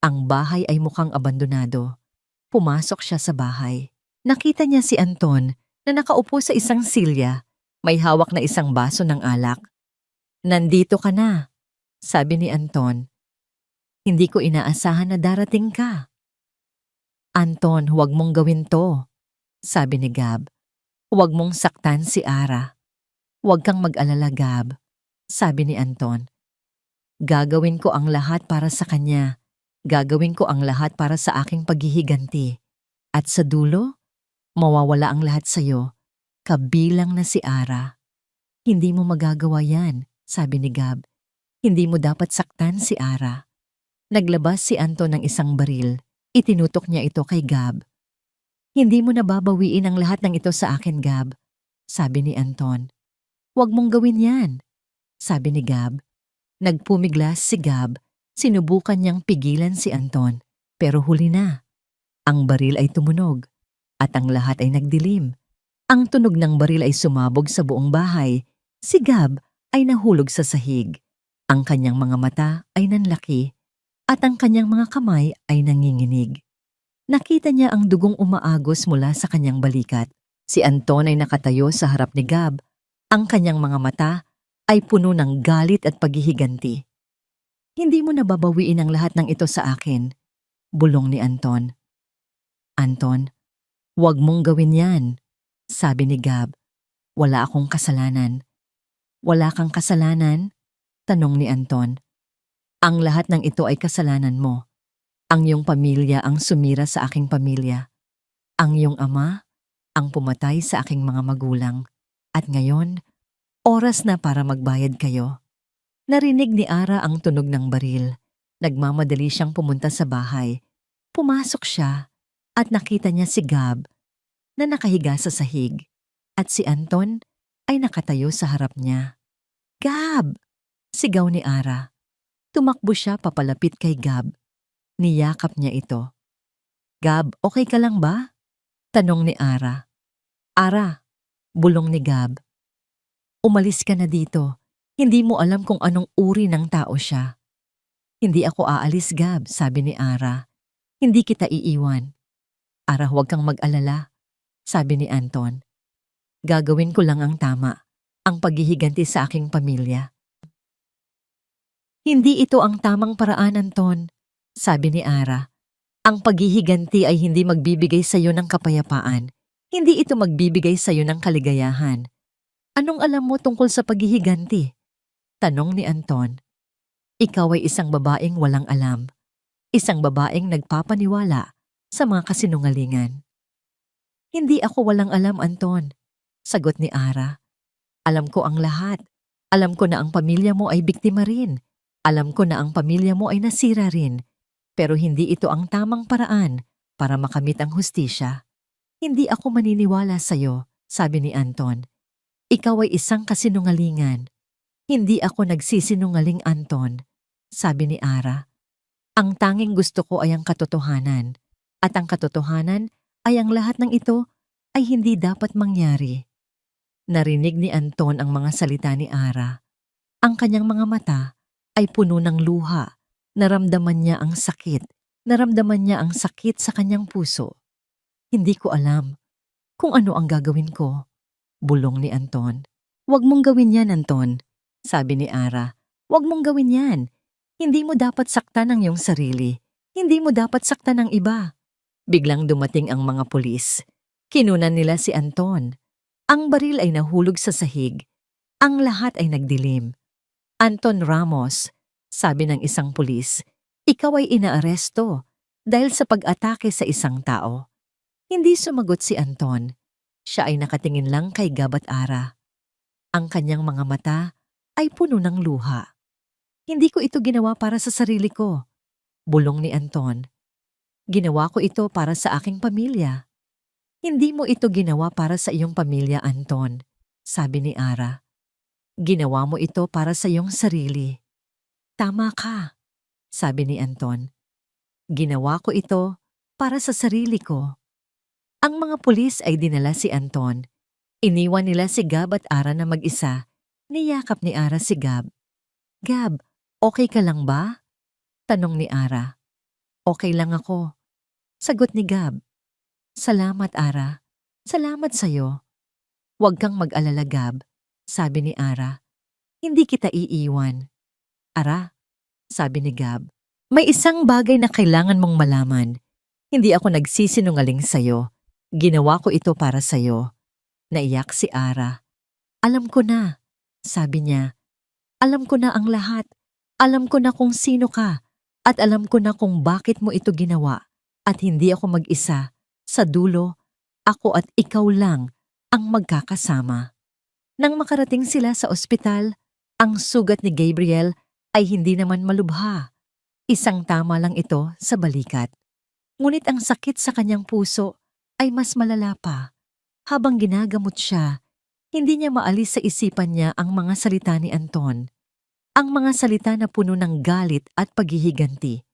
Ang bahay ay mukhang abandonado. Pumasok siya sa bahay. Nakita niya si Anton na nakaupo sa isang silya. May hawak na isang baso ng alak. Nandito ka na, sabi ni Anton. Hindi ko inaasahan na darating ka. Anton, huwag mong gawin to, sabi ni Gab. Huwag mong saktan si Ara. Huwag kang mag-alala, Gab, sabi ni Anton. Gagawin ko ang lahat para sa kanya. Gagawin ko ang lahat para sa aking paghihiganti. At sa dulo, mawawala ang lahat sa'yo, kabilang na si Ara. Hindi mo magagawa yan, sabi ni Gab. Hindi mo dapat saktan si Ara. Naglabas si Anton ng isang baril. Itinutok niya ito kay Gab. Hindi mo nababawiin ang lahat ng ito sa akin, Gab, sabi ni Anton. Huwag mong gawin yan, sabi ni Gab. Nagpumiglas si Gab. Sinubukan niyang pigilan si Anton, pero huli na. Ang baril ay tumunog, at ang lahat ay nagdilim. Ang tunog ng baril ay sumabog sa buong bahay. Si Gab ay nahulog sa sahig. Ang kanyang mga mata ay nanlaki, at ang kanyang mga kamay ay nanginginig. Nakita niya ang dugong umaagos mula sa kanyang balikat. Si Anton ay nakatayo sa harap ni Gab. Ang kanyang mga mata ay puno ng galit at paghihiganti. Hindi mo nababawiin ang lahat ng ito sa akin, bulong ni Anton. Anton, huwag mong gawin yan, sabi ni Gab. Wala akong kasalanan. Wala kang kasalanan? Tanong ni Anton. Ang lahat ng ito ay kasalanan mo. Ang iyong pamilya ang sumira sa aking pamilya. Ang iyong ama ang pumatay sa aking mga magulang. At ngayon, oras na para magbayad kayo. Narinig ni Ara ang tunog ng baril. Nagmamadali siyang pumunta sa bahay. Pumasok siya at nakita niya si Gab na nakahiga sa sahig. At si Anton ay nakatayo sa harap niya. Gab! Sigaw ni Ara. Tumakbo siya papalapit kay Gab. Niyakap niya ito. Gab, okay ka lang ba? Tanong ni Ara. Ara, bulong ni Gab. Umalis ka na dito. Hindi mo alam kung anong uri ng tao siya. Hindi ako aalis, Gab, sabi ni Ara. Hindi kita iiwan. Ara, huwag kang mag-alala, sabi ni Anton. Gagawin ko lang ang tama, ang paghihiganti sa aking pamilya. Hindi ito ang tamang paraan, Anton, sabi ni Ara. Ang paghihiganti ay hindi magbibigay sa iyo ng kapayapaan. Hindi ito magbibigay sa iyo ng kaligayahan. Anong alam mo tungkol sa paghihiganti? Tanong ni Anton. Ikaw ay isang babaeng walang alam. Isang babaeng nagpapaniwala sa mga kasinungalingan. Hindi ako walang alam, Anton, sagot ni Ara. Alam ko ang lahat. Alam ko na ang pamilya mo ay biktima rin. Alam ko na ang pamilya mo ay nasira rin. Pero hindi ito ang tamang paraan para makamit ang hustisya. Hindi ako maniniwala sa iyo, sabi ni Anton. Ikaw ay isang kasinungalingan. Hindi ako nagsisinungaling, Anton, sabi ni Ara. Ang tanging gusto ko ay ang katotohanan. At ang katotohanan ay ang lahat ng ito ay hindi dapat mangyari. Narinig ni Anton ang mga salita ni Ara. Ang kanyang mga mata ay puno ng luha. Naramdaman niya ang sakit. Naramdaman niya ang sakit sa kanyang puso. Hindi ko alam kung ano ang gagawin ko, bulong ni Anton. Huwag mong gawin yan, Anton, sabi ni Ara. Huwag mong gawin yan. Hindi mo dapat saktan ang iyong sarili. Hindi mo dapat saktan ang iba. Biglang dumating ang mga pulis. Kinunan nila si Anton. Ang baril ay nahulog sa sahig. Ang lahat ay nagdilim. Anton Ramos, sabi ng isang pulis, ikaw ay inaaresto dahil sa pag-atake sa isang tao. Hindi sumagot si Anton. Siya ay nakatingin lang kay Gab at Ara. Ang kanyang mga mata ay puno ng luha. Hindi ko ito ginawa para sa sarili ko, bulong ni Anton. Ginawa ko ito para sa aking pamilya. Hindi mo ito ginawa para sa iyong pamilya, Anton, sabi ni Ara. Ginawa mo ito para sa iyong sarili. Tama ka, sabi ni Anton. Ginawa ko ito para sa sarili ko. Ang mga pulis ay dinala si Anton. Iniwan nila si Gab at Ara na mag-isa. Niyakap ni Ara si Gab. Gab, okay ka lang ba? Tanong ni Ara. Okay lang ako. Sagot ni Gab. Salamat, Ara. Salamat sa'yo. Huwag kang mag-alala, Gab, sabi ni Ara. Hindi kita iiwan. Ara, sabi ni Gab, may isang bagay na kailangan mong malaman. Hindi ako nagsisinungaling sa'yo. Ginawa ko ito para sa'yo. Naiyak si Ara. Alam ko na, sabi niya. Alam ko na ang lahat. Alam ko na kung sino ka. At alam ko na kung bakit mo ito ginawa. At hindi ako mag-isa. Sa dulo, ako at ikaw lang ang magkakasama. Nang makarating sila sa ospital, ang sugat ni Gabriel ay hindi naman malubha. Isang tama lang ito sa balikat. Ngunit ang sakit sa kanyang puso ay mas malala pa. Habang ginagamot siya, hindi niya maalis sa isipan niya ang mga salita ni Anton. Ang mga salita na puno ng galit at paghihiganti.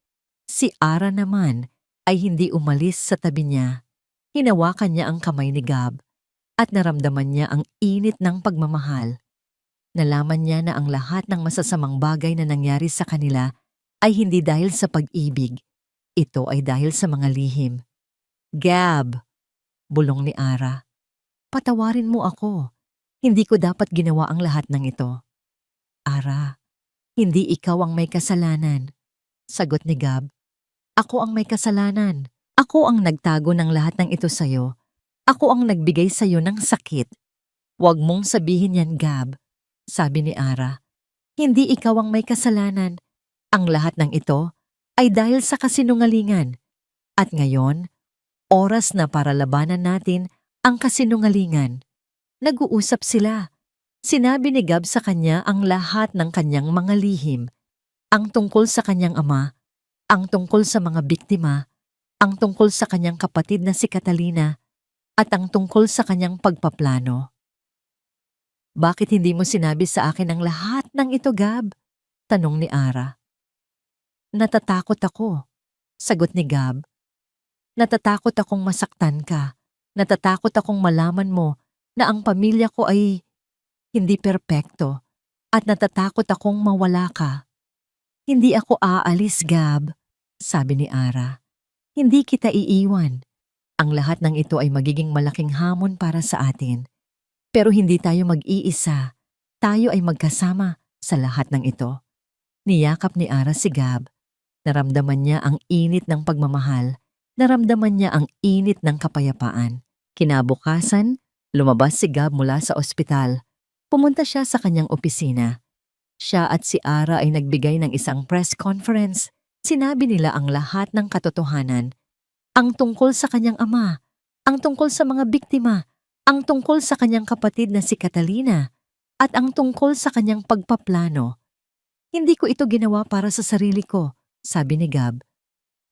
Si Ara naman ay hindi umalis sa tabi niya. Hinawakan niya ang kamay ni Gab at naramdaman niya ang init ng pagmamahal. Nalaman niya na ang lahat ng masasamang bagay na nangyari sa kanila ay hindi dahil sa pag-ibig. Ito ay dahil sa mga lihim. Gab, bulong ni Ara. Patawarin mo ako. Hindi ko dapat ginawa ang lahat ng ito. Ara, hindi ikaw ang may kasalanan. Sagot ni Gab. Ako ang may kasalanan. Ako ang nagtago ng lahat ng ito sa'yo. Ako ang nagbigay sa'yo ng sakit. Huwag mong sabihin yan, Gab, sabi ni Ara. Hindi ikaw ang may kasalanan. Ang lahat ng ito ay dahil sa kasinungalingan. At ngayon, oras na para labanan natin ang kasinungalingan. Nag-uusap sila. Sinabi ni Gab sa kanya ang lahat ng kanyang mga lihim. Ang tungkol sa kanyang ama, ang tungkol sa mga biktima, ang tungkol sa kanyang kapatid na si Catalina, at ang tungkol sa kanyang pagpaplano. Bakit hindi mo sinabi sa akin ang lahat ng ito, Gab? Tanong ni Ara. Natatakot ako, sagot ni Gab. Natatakot akong masaktan ka. Natatakot akong malaman mo na ang pamilya ko ay hindi perpekto at natatakot akong mawala ka. Hindi ako aalis, Gab, sabi ni Ara. Hindi kita iiwan. Ang lahat ng ito ay magiging malaking hamon para sa atin. Pero hindi tayo mag-iisa. Tayo ay magkasama sa lahat ng ito. Niyakap ni Ara si Gab. Naramdaman niya ang init ng pagmamahal. Naramdaman niya ang init ng kapayapaan. Kinabukasan, lumabas si Gab mula sa ospital. Pumunta siya sa kanyang opisina. Siya at si Ara ay nagbigay ng isang press conference. Sinabi nila ang lahat ng katotohanan. Ang tungkol sa kanyang ama, ang tungkol sa mga biktima, ang tungkol sa kanyang kapatid na si Catalina, at ang tungkol sa kanyang pagpaplano. Hindi ko ito ginawa para sa sarili ko, sabi ni Gab.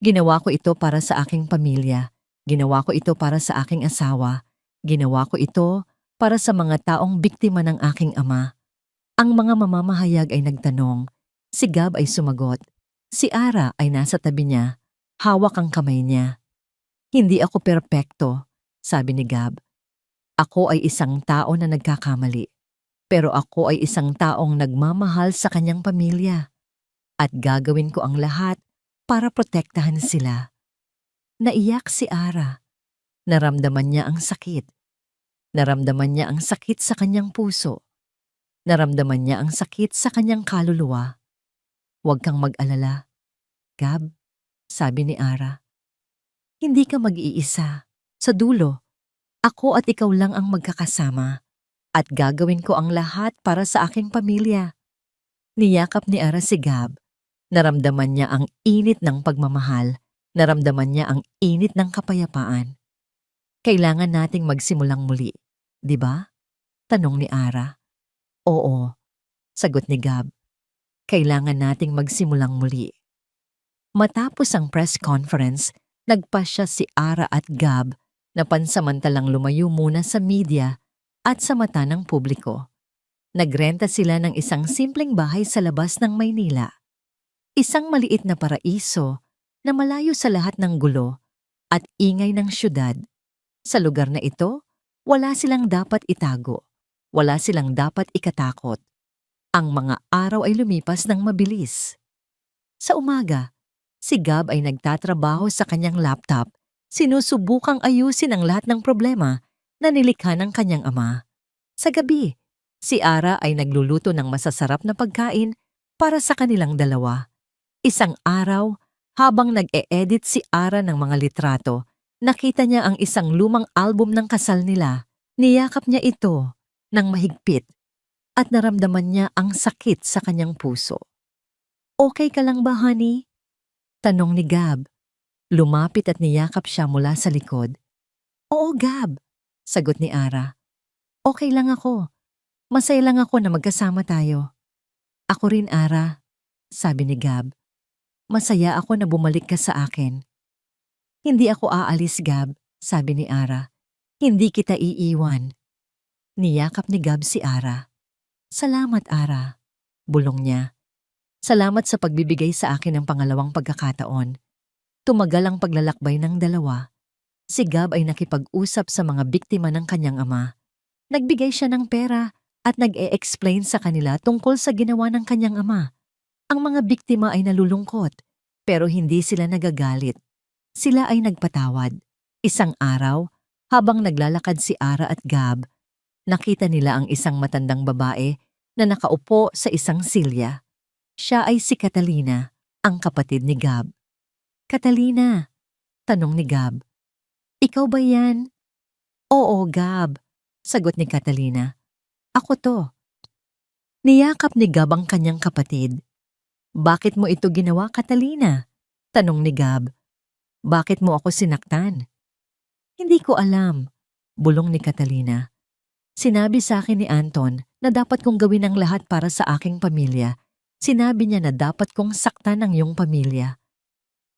Ginawa ko ito para sa aking pamilya. Ginawa ko ito para sa aking asawa. Ginawa ko ito para sa mga taong biktima ng aking ama. Ang mga mamamahayag ay nagtanong. Si Gab ay sumagot. Si Ara ay nasa tabi niya. Hawak ang kamay niya. Hindi ako perpekto, sabi ni Gab. Ako ay isang tao na nagkakamali. Pero ako ay isang taong nagmamahal sa kanyang pamilya. At gagawin ko ang lahat para protektahan sila. Naiyak si Ara. Naramdaman niya ang sakit. Naramdaman niya ang sakit sa kanyang puso. Naramdaman niya ang sakit sa kanyang kaluluwa. Huwag kang mag-alala. Gab, sabi ni Ara. Hindi ka mag-iisa. Sa dulo, ako at ikaw lang ang magkakasama. At gagawin ko ang lahat para sa aking pamilya. Niyakap ni Ara si Gab. Naramdaman niya ang init ng pagmamahal. Naramdaman niya ang init ng kapayapaan. Kailangan nating magsimulang muli, di ba? Tanong ni Ara. Oo, sagot ni Gab. Kailangan nating magsimulang muli. Matapos ang press conference, nagpasya si Ara at Gab na pansamantalang lumayo muna sa media at sa mata ng publiko. Nagrenta sila ng isang simpleng bahay sa labas ng Maynila. Isang maliit na paraiso na malayo sa lahat ng gulo at ingay ng syudad. Sa lugar na ito, wala silang dapat itago. Wala silang dapat ikatakot. Ang mga araw ay lumipas ng mabilis. Sa umaga, si Gab ay nagtatrabaho sa kanyang laptop, sinusubukang ayusin ang lahat ng problema na nilikha ng kanyang ama. Sa gabi, si Ara ay nagluluto ng masasarap na pagkain para sa kanilang dalawa. Isang araw, habang nag-e-edit si Ara ng mga litrato, nakita niya ang isang lumang album ng kasal nila. Niyakap niya ito ng mahigpit at naramdaman niya ang sakit sa kanyang puso. Okay ka lang ba, honey? Tanong ni Gab. Lumapit at niyakap siya mula sa likod. Oo, Gab, sagot ni Ara. Okay lang ako. Masaya lang ako na magkasama tayo. Ako rin, Ara, sabi ni Gab. Masaya ako na bumalik ka sa akin. Hindi ako aalis, Gab, sabi ni Ara. Hindi kita iiwan. Niyakap ni Gab si Ara. Salamat, Ara, bulong niya. Salamat sa pagbibigay sa akin ng pangalawang pagkakataon. Tumagal ang paglalakbay ng dalawa. Si Gab ay nakipag-usap sa mga biktima ng kanyang ama. Nagbigay siya ng pera at nag-e-explain sa kanila tungkol sa ginawa ng kanyang ama. Ang mga biktima ay nalulungkot, pero hindi sila nagagalit. Sila ay nagpatawad. Isang araw, habang naglalakad si Ara at Gab, nakita nila ang isang matandang babae na nakaupo sa isang silya. Siya ay si Catalina, ang kapatid ni Gab. Catalina, tanong ni Gab. Ikaw ba yan? Oo, Gab, sagot ni Catalina. Ako to. Niyakap ni Gab ang kanyang kapatid. Bakit mo ito ginawa, Catalina? Tanong ni Gab. Bakit mo ako sinaktan? Hindi ko alam, bulong ni Catalina. Sinabi sa akin ni Anton na dapat kong gawin ang lahat para sa aking pamilya. Sinabi niya na dapat kong saktan ang iyong pamilya.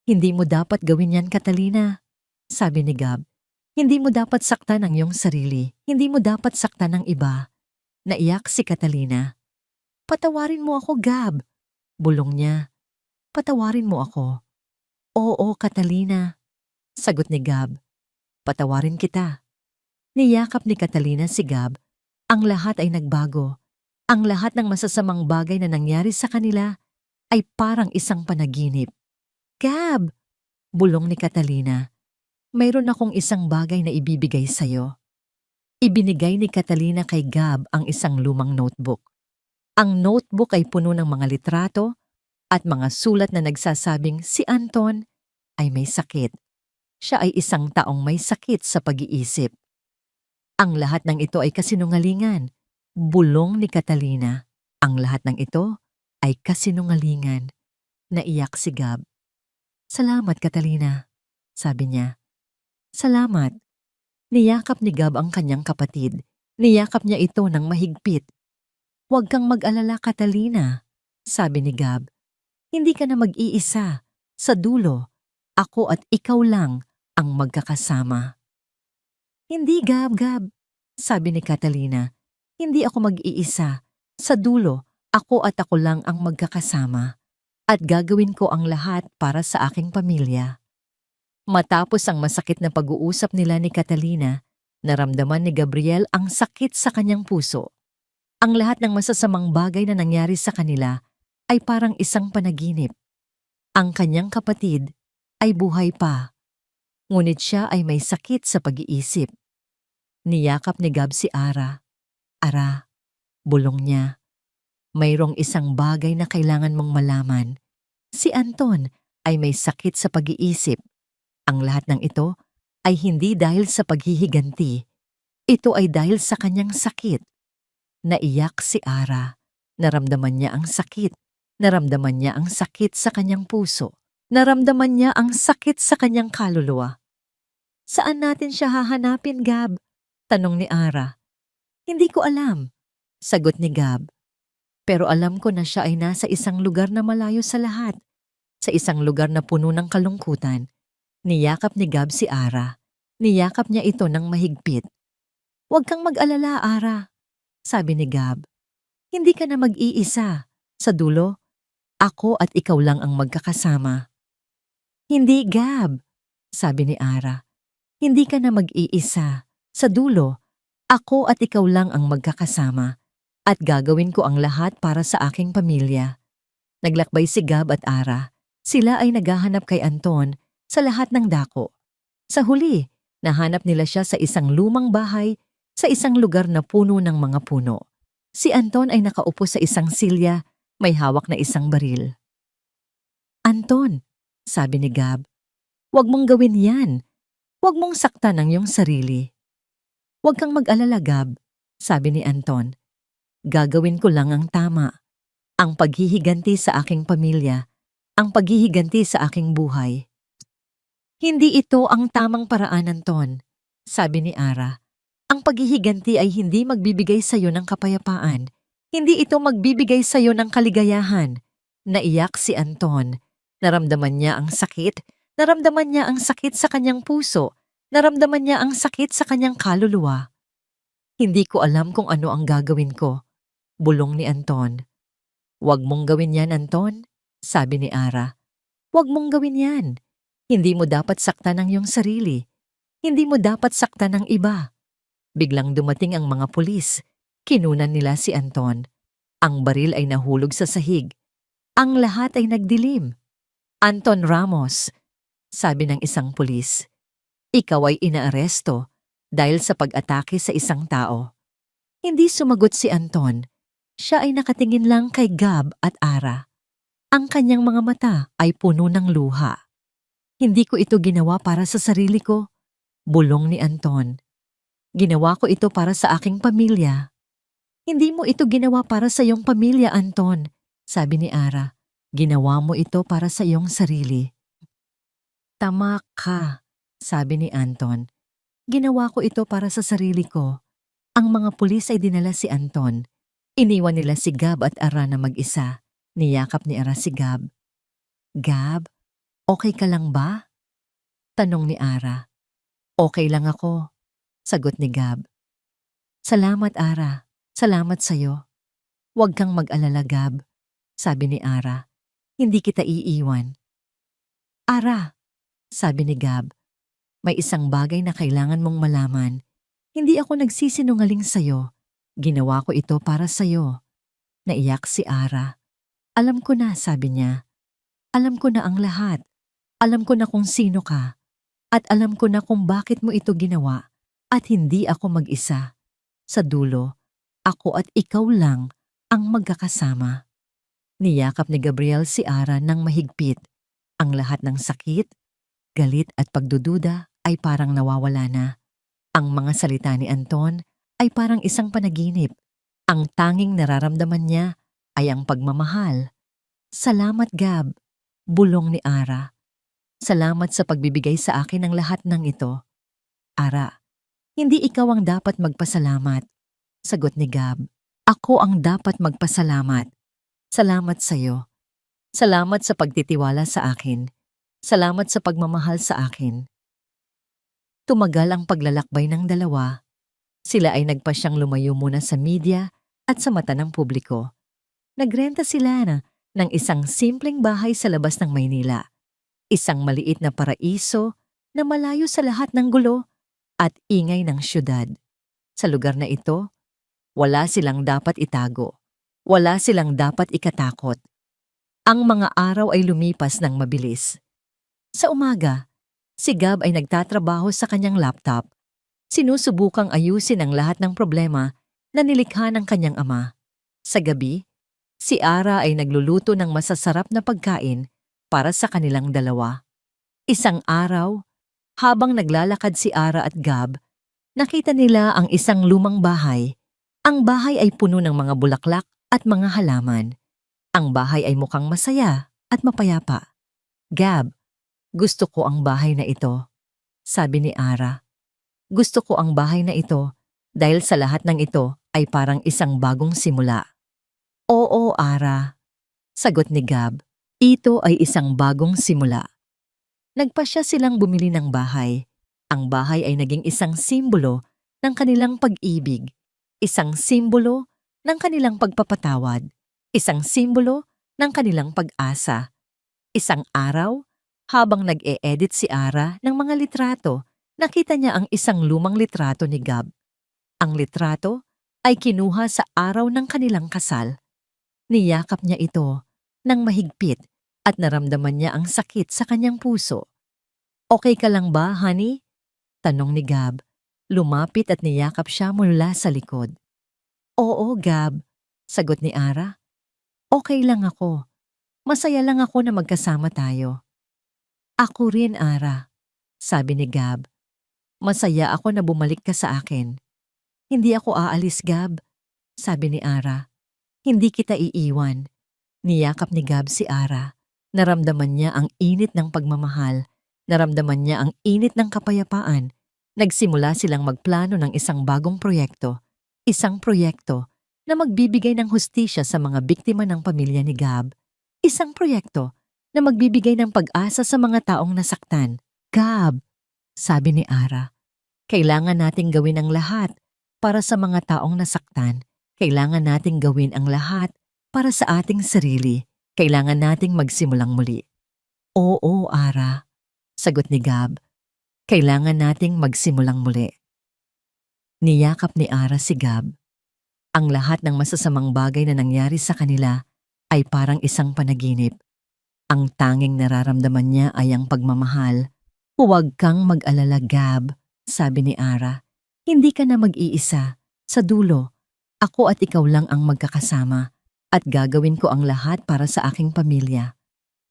Hindi mo dapat gawin yan, Catalina, sabi ni Gab. Hindi mo dapat saktan ang iyong sarili. Hindi mo dapat saktan ang iba. Naiyak si Catalina. Patawarin mo ako, Gab, bulong niya. Patawarin mo ako. Oo, Catalina, sagot ni Gab. Patawarin kita. Niyakap ni Catalina si Gab. Ang lahat ay nagbago. Ang lahat ng masasamang bagay na nangyari sa kanila ay parang isang panaginip. Gab, bulong ni Catalina. Mayroon akong isang bagay na ibibigay sa'yo. Ibinigay ni Catalina kay Gab ang isang lumang notebook. Ang notebook ay puno ng mga litrato at mga sulat na nagsasabing si Anton ay may sakit. Siya ay isang taong may sakit sa pag-iisip. Ang lahat ng ito ay kasinungalingan. Bulong ni Catalina. Ang lahat ng ito ay kasinungalingan. Naiyak si Gab. Salamat, Catalina, sabi niya. Salamat. Niyakap ni Gab ang kanyang kapatid. Niyakap niya ito ng mahigpit. Huwag kang mag-alala, Catalina, sabi ni Gab. Hindi ka na mag-iisa. Sa dulo, ako at ikaw lang ang magkakasama. Hindi, Gab, sabi ni Catalina. Hindi ako mag-iisa. Sa dulo, ako at ako lang ang magkakasama. At gagawin ko ang lahat para sa aking pamilya. Matapos ang masakit na pag-uusap nila ni Catalina, naramdaman ni Gabriel ang sakit sa kanyang puso. Ang lahat ng masasamang bagay na nangyari sa kanila ay parang isang panaginip. Ang kanyang kapatid ay buhay pa, ngunit siya ay may sakit sa pag-iisip. Niyakap ni Gab si Ara. Ara, bulong niya. Mayroong isang bagay na kailangan mong malaman. Si Anton ay may sakit sa pag-iisip. Ang lahat ng ito ay hindi dahil sa paghihiganti. Ito ay dahil sa kanyang sakit. Naiyak si Ara. Naramdaman niya ang sakit. Naramdaman niya ang sakit sa kanyang puso. Naramdaman niya ang sakit sa kanyang kaluluwa. Saan natin siya hahanapin, Gab? Tanong ni Ara. Hindi ko alam, sagot ni Gab. Pero alam ko na siya ay nasa isang lugar na malayo sa lahat. Sa isang lugar na puno ng kalungkutan. Niyakap ni Gab si Ara. Niyakap niya ito ng mahigpit. Huwag kang mag-alala, Ara, sabi ni Gab. Hindi ka na mag-iisa. Sa dulo, ako at ikaw lang ang magkakasama. Hindi, Gab, sabi ni Ara. Hindi ka na mag-iisa. Sa dulo, ako at ikaw lang ang magkakasama. At gagawin ko ang lahat para sa aking pamilya. Naglakbay si Gab at Ara. Sila ay naghahanap kay Anton sa lahat ng dako. Sa huli, nahanap nila siya sa isang lumang bahay sa isang lugar na puno ng mga puno. Si Anton ay nakaupo sa isang silya, may hawak na isang baril. Anton, sabi ni Gab, huwag mong gawin yan. Huwag mong saktan ang iyong sarili. Huwag kang mag-alala, Gab, sabi ni Anton. Gagawin ko lang ang tama. Ang paghihiganti sa aking pamilya, ang paghihiganti sa aking buhay. Hindi ito ang tamang paraan, Anton, sabi ni Ara. Ang paghihiganti ay hindi magbibigay sa iyo ng kapayapaan. Hindi ito magbibigay sa iyo ng kaligayahan. Naiyak si Anton. Naramdaman niya ang sakit. Naramdaman niya ang sakit sa kanyang puso. Naramdaman niya ang sakit sa kanyang kaluluwa. Hindi ko alam kung ano ang gagawin ko, bulong ni Anton. Huwag mong gawin yan, Anton, sabi ni Ara. Huwag mong gawin yan. Hindi mo dapat saktan ang iyong sarili. Hindi mo dapat saktan ang iba. Biglang dumating ang mga pulis. Kinunan nila si Anton. Ang baril ay nahulog sa sahig. Ang lahat ay nagdilim. Anton Ramos, sabi ng isang pulis. Ikaw ay inaaresto dahil sa pag-atake sa isang tao. Hindi sumagot si Anton. Siya ay nakatingin lang kay Gab at Ara. Ang kanyang mga mata ay puno ng luha. Hindi ko ito ginawa para sa sarili ko, bulong ni Anton. Ginawa ko ito para sa aking pamilya. Hindi mo ito ginawa para sa iyong pamilya, Anton, sabi ni Ara. Ginawa mo ito para sa iyong sarili. Tama ka, sabi ni Anton. Ginawa ko ito para sa sarili ko. Ang mga pulis ay dinala si Anton. Iniwan nila si Gab at Ara na mag-isa. Niyakap ni Ara si Gab. Gab, okay ka lang ba? Tanong ni Ara. Okay lang ako, sagot ni Gab. Salamat, Ara. Salamat sa'yo. Huwag kang mag-alala, Gab, sabi ni Ara. Hindi kita iiwan. Ara, sabi ni Gab, may isang bagay na kailangan mong malaman. Hindi ako nagsisinungaling sa'yo. Ginawa ko ito para sa'yo. Naiyak si Ara. Alam ko na, sabi niya. Alam ko na ang lahat. Alam ko na kung sino ka. At alam ko na kung bakit mo ito ginawa. At hindi ako mag-isa. Sa dulo, ako at ikaw lang ang magkakasama. Niyakap ni Gabriel si Ara ng mahigpit. Ang lahat ng sakit, galit at pagdududa ay parang nawawala na. Ang mga salita ni Anton ay parang isang panaginip. Ang tanging nararamdaman niya ay ang pagmamahal. Salamat, Gab, bulong ni Ara. Salamat sa pagbibigay sa akin ng lahat ng ito. Ara, hindi ikaw ang dapat magpasalamat, sagot ni Gab. Ako ang dapat magpasalamat. Salamat sa iyo. Salamat sa pagtitiwala sa akin. Salamat sa pagmamahal sa akin. Tumagal ang paglalakbay ng dalawa. Sila ay nagpasyang lumayo muna sa media at sa mata ng publiko. Nagrenta sila ng isang simpleng bahay sa labas ng Maynila. Isang maliit na paraiso na malayo sa lahat ng gulo at ingay ng syudad. Sa lugar na ito, wala silang dapat itago. Wala silang dapat ikatakot. Ang mga araw ay lumipas ng mabilis. Sa umaga, si Gab ay nagtatrabaho sa kanyang laptop. Sinusubukang ayusin ang lahat ng problema na nilikha ng kanyang ama. Sa gabi, si Ara ay nagluluto ng masasarap na pagkain para sa kanilang dalawa. Isang araw, habang naglalakad si Ara at Gab, nakita nila ang isang lumang bahay. Ang bahay ay puno ng mga bulaklak at mga halaman. Ang bahay ay mukhang masaya at mapayapa. Gab, gusto ko ang bahay na ito, sabi ni Ara. Gusto ko ang bahay na ito dahil sa lahat ng ito ay parang isang bagong simula. Oo, Ara, sagot ni Gab. Ito ay isang bagong simula. Nagpasya silang bumili ng bahay. Ang bahay ay naging isang simbolo ng kanilang pag-ibig, isang simbolo ng kanilang pagpapatawad, isang simbolo ng kanilang pag-asa. Isang araw, habang nag-e-edit si Ara ng mga litrato, nakita niya ang isang lumang litrato ni Gab. Ang litrato ay kinuha sa araw ng kanilang kasal. Niyakap niya ito ng mahigpit at naramdaman niya ang sakit sa kanyang puso. Okay ka lang ba, honey? Tanong ni Gab. Lumapit at niyakap siya mula sa likod. Oo, Gab, sagot ni Ara. Okay lang ako. Masaya lang ako na magkasama tayo. Ako rin, Ara, sabi ni Gab. Masaya ako na bumalik ka sa akin. Hindi ako aalis, Gab, sabi ni Ara. Hindi kita iiwan. Niyakap ni Gab si Ara. Naramdaman niya ang init ng pagmamahal. Naramdaman niya ang init ng kapayapaan. Nagsimula silang magplano ng isang bagong proyekto. Isang proyekto na magbibigay ng hustisya sa mga biktima ng pamilya ni Gab. Isang proyekto na magbibigay ng pag-asa sa mga taong nasaktan. Gab, sabi ni Ara, kailangan nating gawin ang lahat para sa mga taong nasaktan. Kailangan nating gawin ang lahat para sa ating sarili. Kailangan nating magsimulang muli. Oo, Ara, sagot ni Gab. Kailangan nating magsimulang muli. Niyakap ni Ara si Gab. Ang lahat ng masasamang bagay na nangyari sa kanila ay parang isang panaginip. Ang tanging nararamdaman niya ay ang pagmamahal. Huwag kang mag-alala, Gab, sabi ni Ara. Hindi ka na mag-iisa. Sa dulo, ako at ikaw lang ang magkakasama at gagawin ko ang lahat para sa aking pamilya.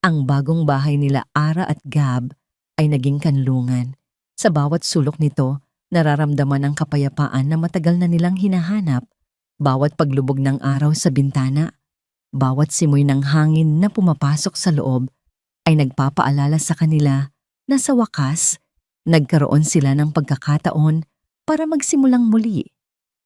Ang bagong bahay nila Ara at Gab ay naging kanlungan. Sa bawat sulok nito, nararamdaman ang kapayapaan na matagal na nilang hinahanap. Bawat paglubog ng araw sa bintana, bawat simoy ng hangin na pumapasok sa loob ay nagpapaalala sa kanila na sa wakas, nagkaroon sila ng pagkakataon para magsimulang muli.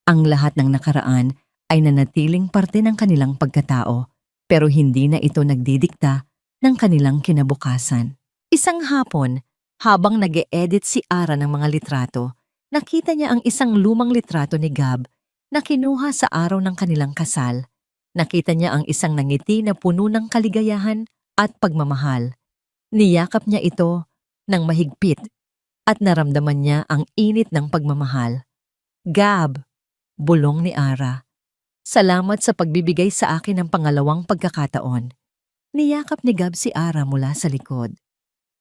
Ang lahat ng nakaraan ay nanatiling parte ng kanilang pagkatao, pero hindi na ito nagdidikta ng kanilang kinabukasan. Isang hapon, habang nag-e-edit si Ara ng mga litrato, nakita niya ang isang lumang litrato ni Gab na kinuha sa araw ng kanilang kasal. Nakita niya ang isang nangiti na puno ng kaligayahan at pagmamahal. Niyakap niya ito ng mahigpit at naramdaman niya ang init ng pagmamahal. Gab, bulong ni Ara. Salamat sa pagbibigay sa akin ng pangalawang pagkakataon. Niyakap ni Gab si Ara mula sa likod.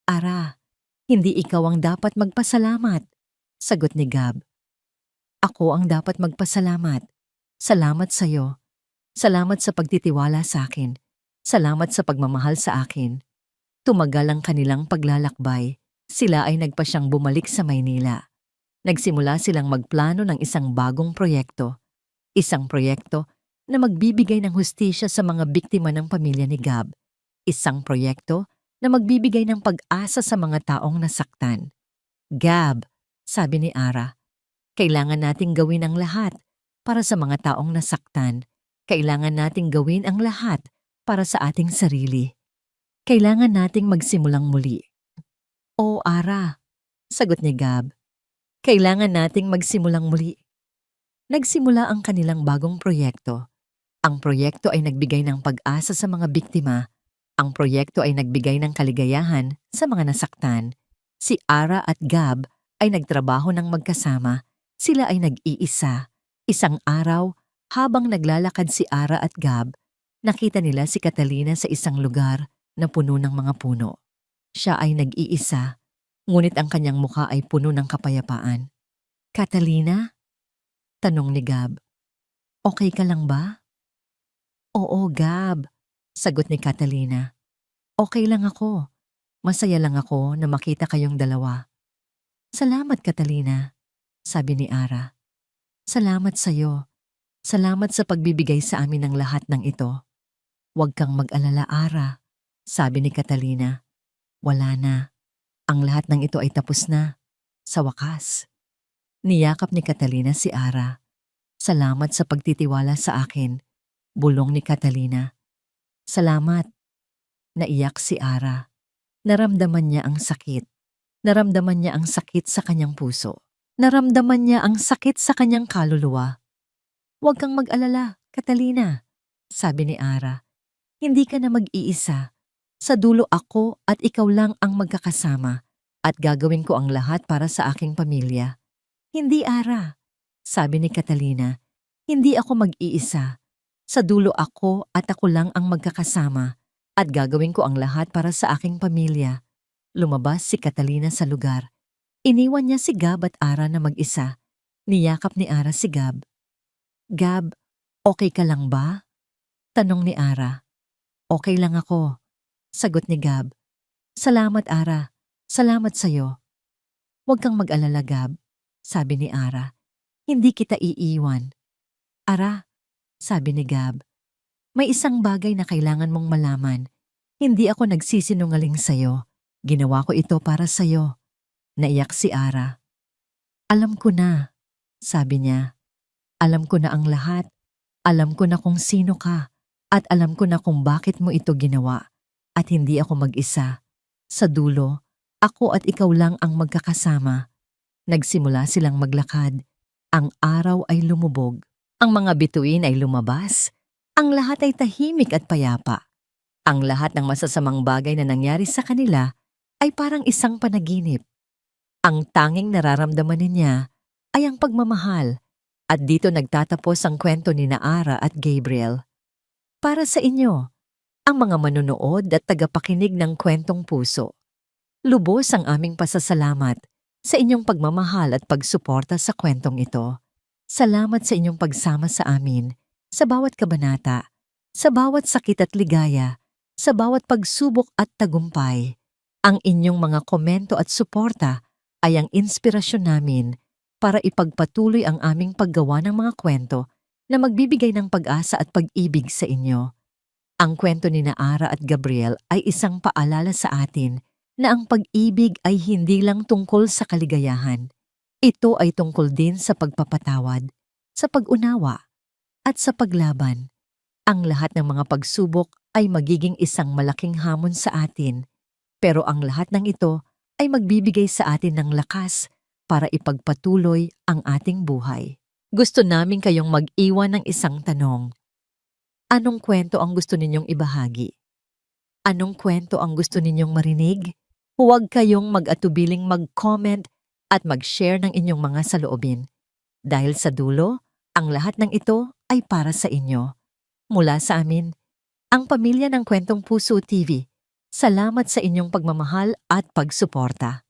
Ara, hindi ikaw ang dapat magpasalamat, sagot ni Gab. Ako ang dapat magpasalamat. Salamat sa'yo. Salamat sa pagtitiwala sa akin. Salamat sa pagmamahal sa akin. Tumagal ang kanilang paglalakbay. Sila ay nagpasyang bumalik sa Maynila. Nagsimula silang magplano ng isang bagong proyekto. Isang proyekto na magbibigay ng hustisya sa mga biktima ng pamilya ni Gab. Isang proyekto na magbibigay ng pag-asa sa mga taong nasaktan. Gab, sabi ni Ara, kailangan nating gawin ang lahat para sa mga taong nasaktan. Kailangan nating gawin ang lahat para sa ating sarili. Kailangan nating magsimulang muli. O Ara, sagot ni Gab. Kailangan nating magsimulang muli. Nagsimula ang kanilang bagong proyekto. Ang proyekto ay nagbigay ng pag-asa sa mga biktima. Ang proyekto ay nagbigay ng kaligayahan sa mga nasaktan. Si Ara at Gab ay nagtrabaho ng magkasama. Sila ay nag-iisa. Isang araw, habang naglalakad si Ara at Gab, nakita nila si Catalina sa isang lugar na puno ng mga puno. Siya ay nag-iisa, ngunit ang kanyang mukha ay puno ng kapayapaan. Catalina? Tanong ni Gab. Okay ka lang ba? Oo, Gab. Sagot ni Catalina. Okay lang ako. Masaya lang ako na makita kayong dalawa. Salamat, Catalina, sabi ni Ara. Salamat sa'yo. Salamat sa pagbibigay sa amin ng lahat ng ito. Huwag kang mag-alala, Ara, sabi ni Catalina. Wala na. Ang lahat ng ito ay tapos na. Sa wakas. Niyakap ni Catalina si Ara. Salamat sa pagtitiwala sa akin. Bulong ni Catalina. Salamat. Naiyak si Ara. Naramdaman niya ang sakit. Naramdaman niya ang sakit sa kanyang puso. Naramdaman niya ang sakit sa kanyang kaluluwa. Huwag kang mag-alala, Catalina, sabi ni Ara. Hindi ka na mag-iisa. Sa dulo ako at ikaw lang ang magkakasama at gagawin ko ang lahat para sa aking pamilya. Hindi, Ara, sabi ni Catalina. Hindi ako mag-iisa. Sa dulo ako at ako lang ang magkakasama at gagawin ko ang lahat para sa aking pamilya. Lumabas si Catalina sa lugar. Iniwan niya si Gab at Ara na mag-isa. Niyakap ni Ara si Gab. Gab, okay ka lang ba? Tanong ni Ara. Okay lang ako, sagot ni Gab. Salamat, Ara. Salamat sa'yo. Huwag kang mag-alala, Gab, sabi ni Ara. Hindi kita iiwan. Ara, sabi ni Gab, may isang bagay na kailangan mong malaman. Hindi ako nagsisinungaling sa'yo. Ginawa ko ito para sa'yo. Naiyak si Ara. Alam ko na, sabi niya. Alam ko na ang lahat. Alam ko na kung sino ka. At alam ko na kung bakit mo ito ginawa. At hindi ako mag-isa. Sa dulo, ako at ikaw lang ang magkakasama. Nagsimula silang maglakad. Ang araw ay lumubog. Ang mga bituin ay lumabas. Ang lahat ay tahimik at payapa. Ang lahat ng masasamang bagay na nangyari sa kanila ay parang isang panaginip. Ang tanging nararamdaman niya ay ang pagmamahal. At dito nagtatapos ang kwento ni Ara at Gabriel. Para sa inyo, ang mga manonood at tagapakinig ng Kwentong Puso. Lubos ang aming pasasalamat sa inyong pagmamahal at pagsuporta sa kwentong ito. Salamat sa inyong pagsama sa amin, sa bawat kabanata, sa bawat sakit at ligaya, sa bawat pagsubok at tagumpay. Ang inyong mga komento at suporta ay ang inspirasyon namin para ipagpatuloy ang aming paggawa ng mga kwento na magbibigay ng pag-asa at pag-ibig sa inyo. Ang kwento ni Ara at Gabriel ay isang paalala sa atin na ang pag-ibig ay hindi lang tungkol sa kaligayahan. Ito ay tungkol din sa pagpapatawad, sa pag-unawa, at sa paglaban. Ang lahat ng mga pagsubok ay magiging isang malaking hamon sa atin, pero ang lahat ng ito ay magbibigay sa atin ng lakas para ipagpatuloy ang ating buhay. Gusto namin kayong mag-iwan ng isang tanong. Anong kwento ang gusto ninyong ibahagi? Anong kwento ang gusto ninyong marinig? Huwag kayong mag-atubiling mag-comment at mag-share ng inyong mga saloobin. Dahil sa dulo, ang lahat ng ito ay para sa inyo. Mula sa amin, ang pamilya ng Kwentong Puso TV, salamat sa inyong pagmamahal at pagsuporta.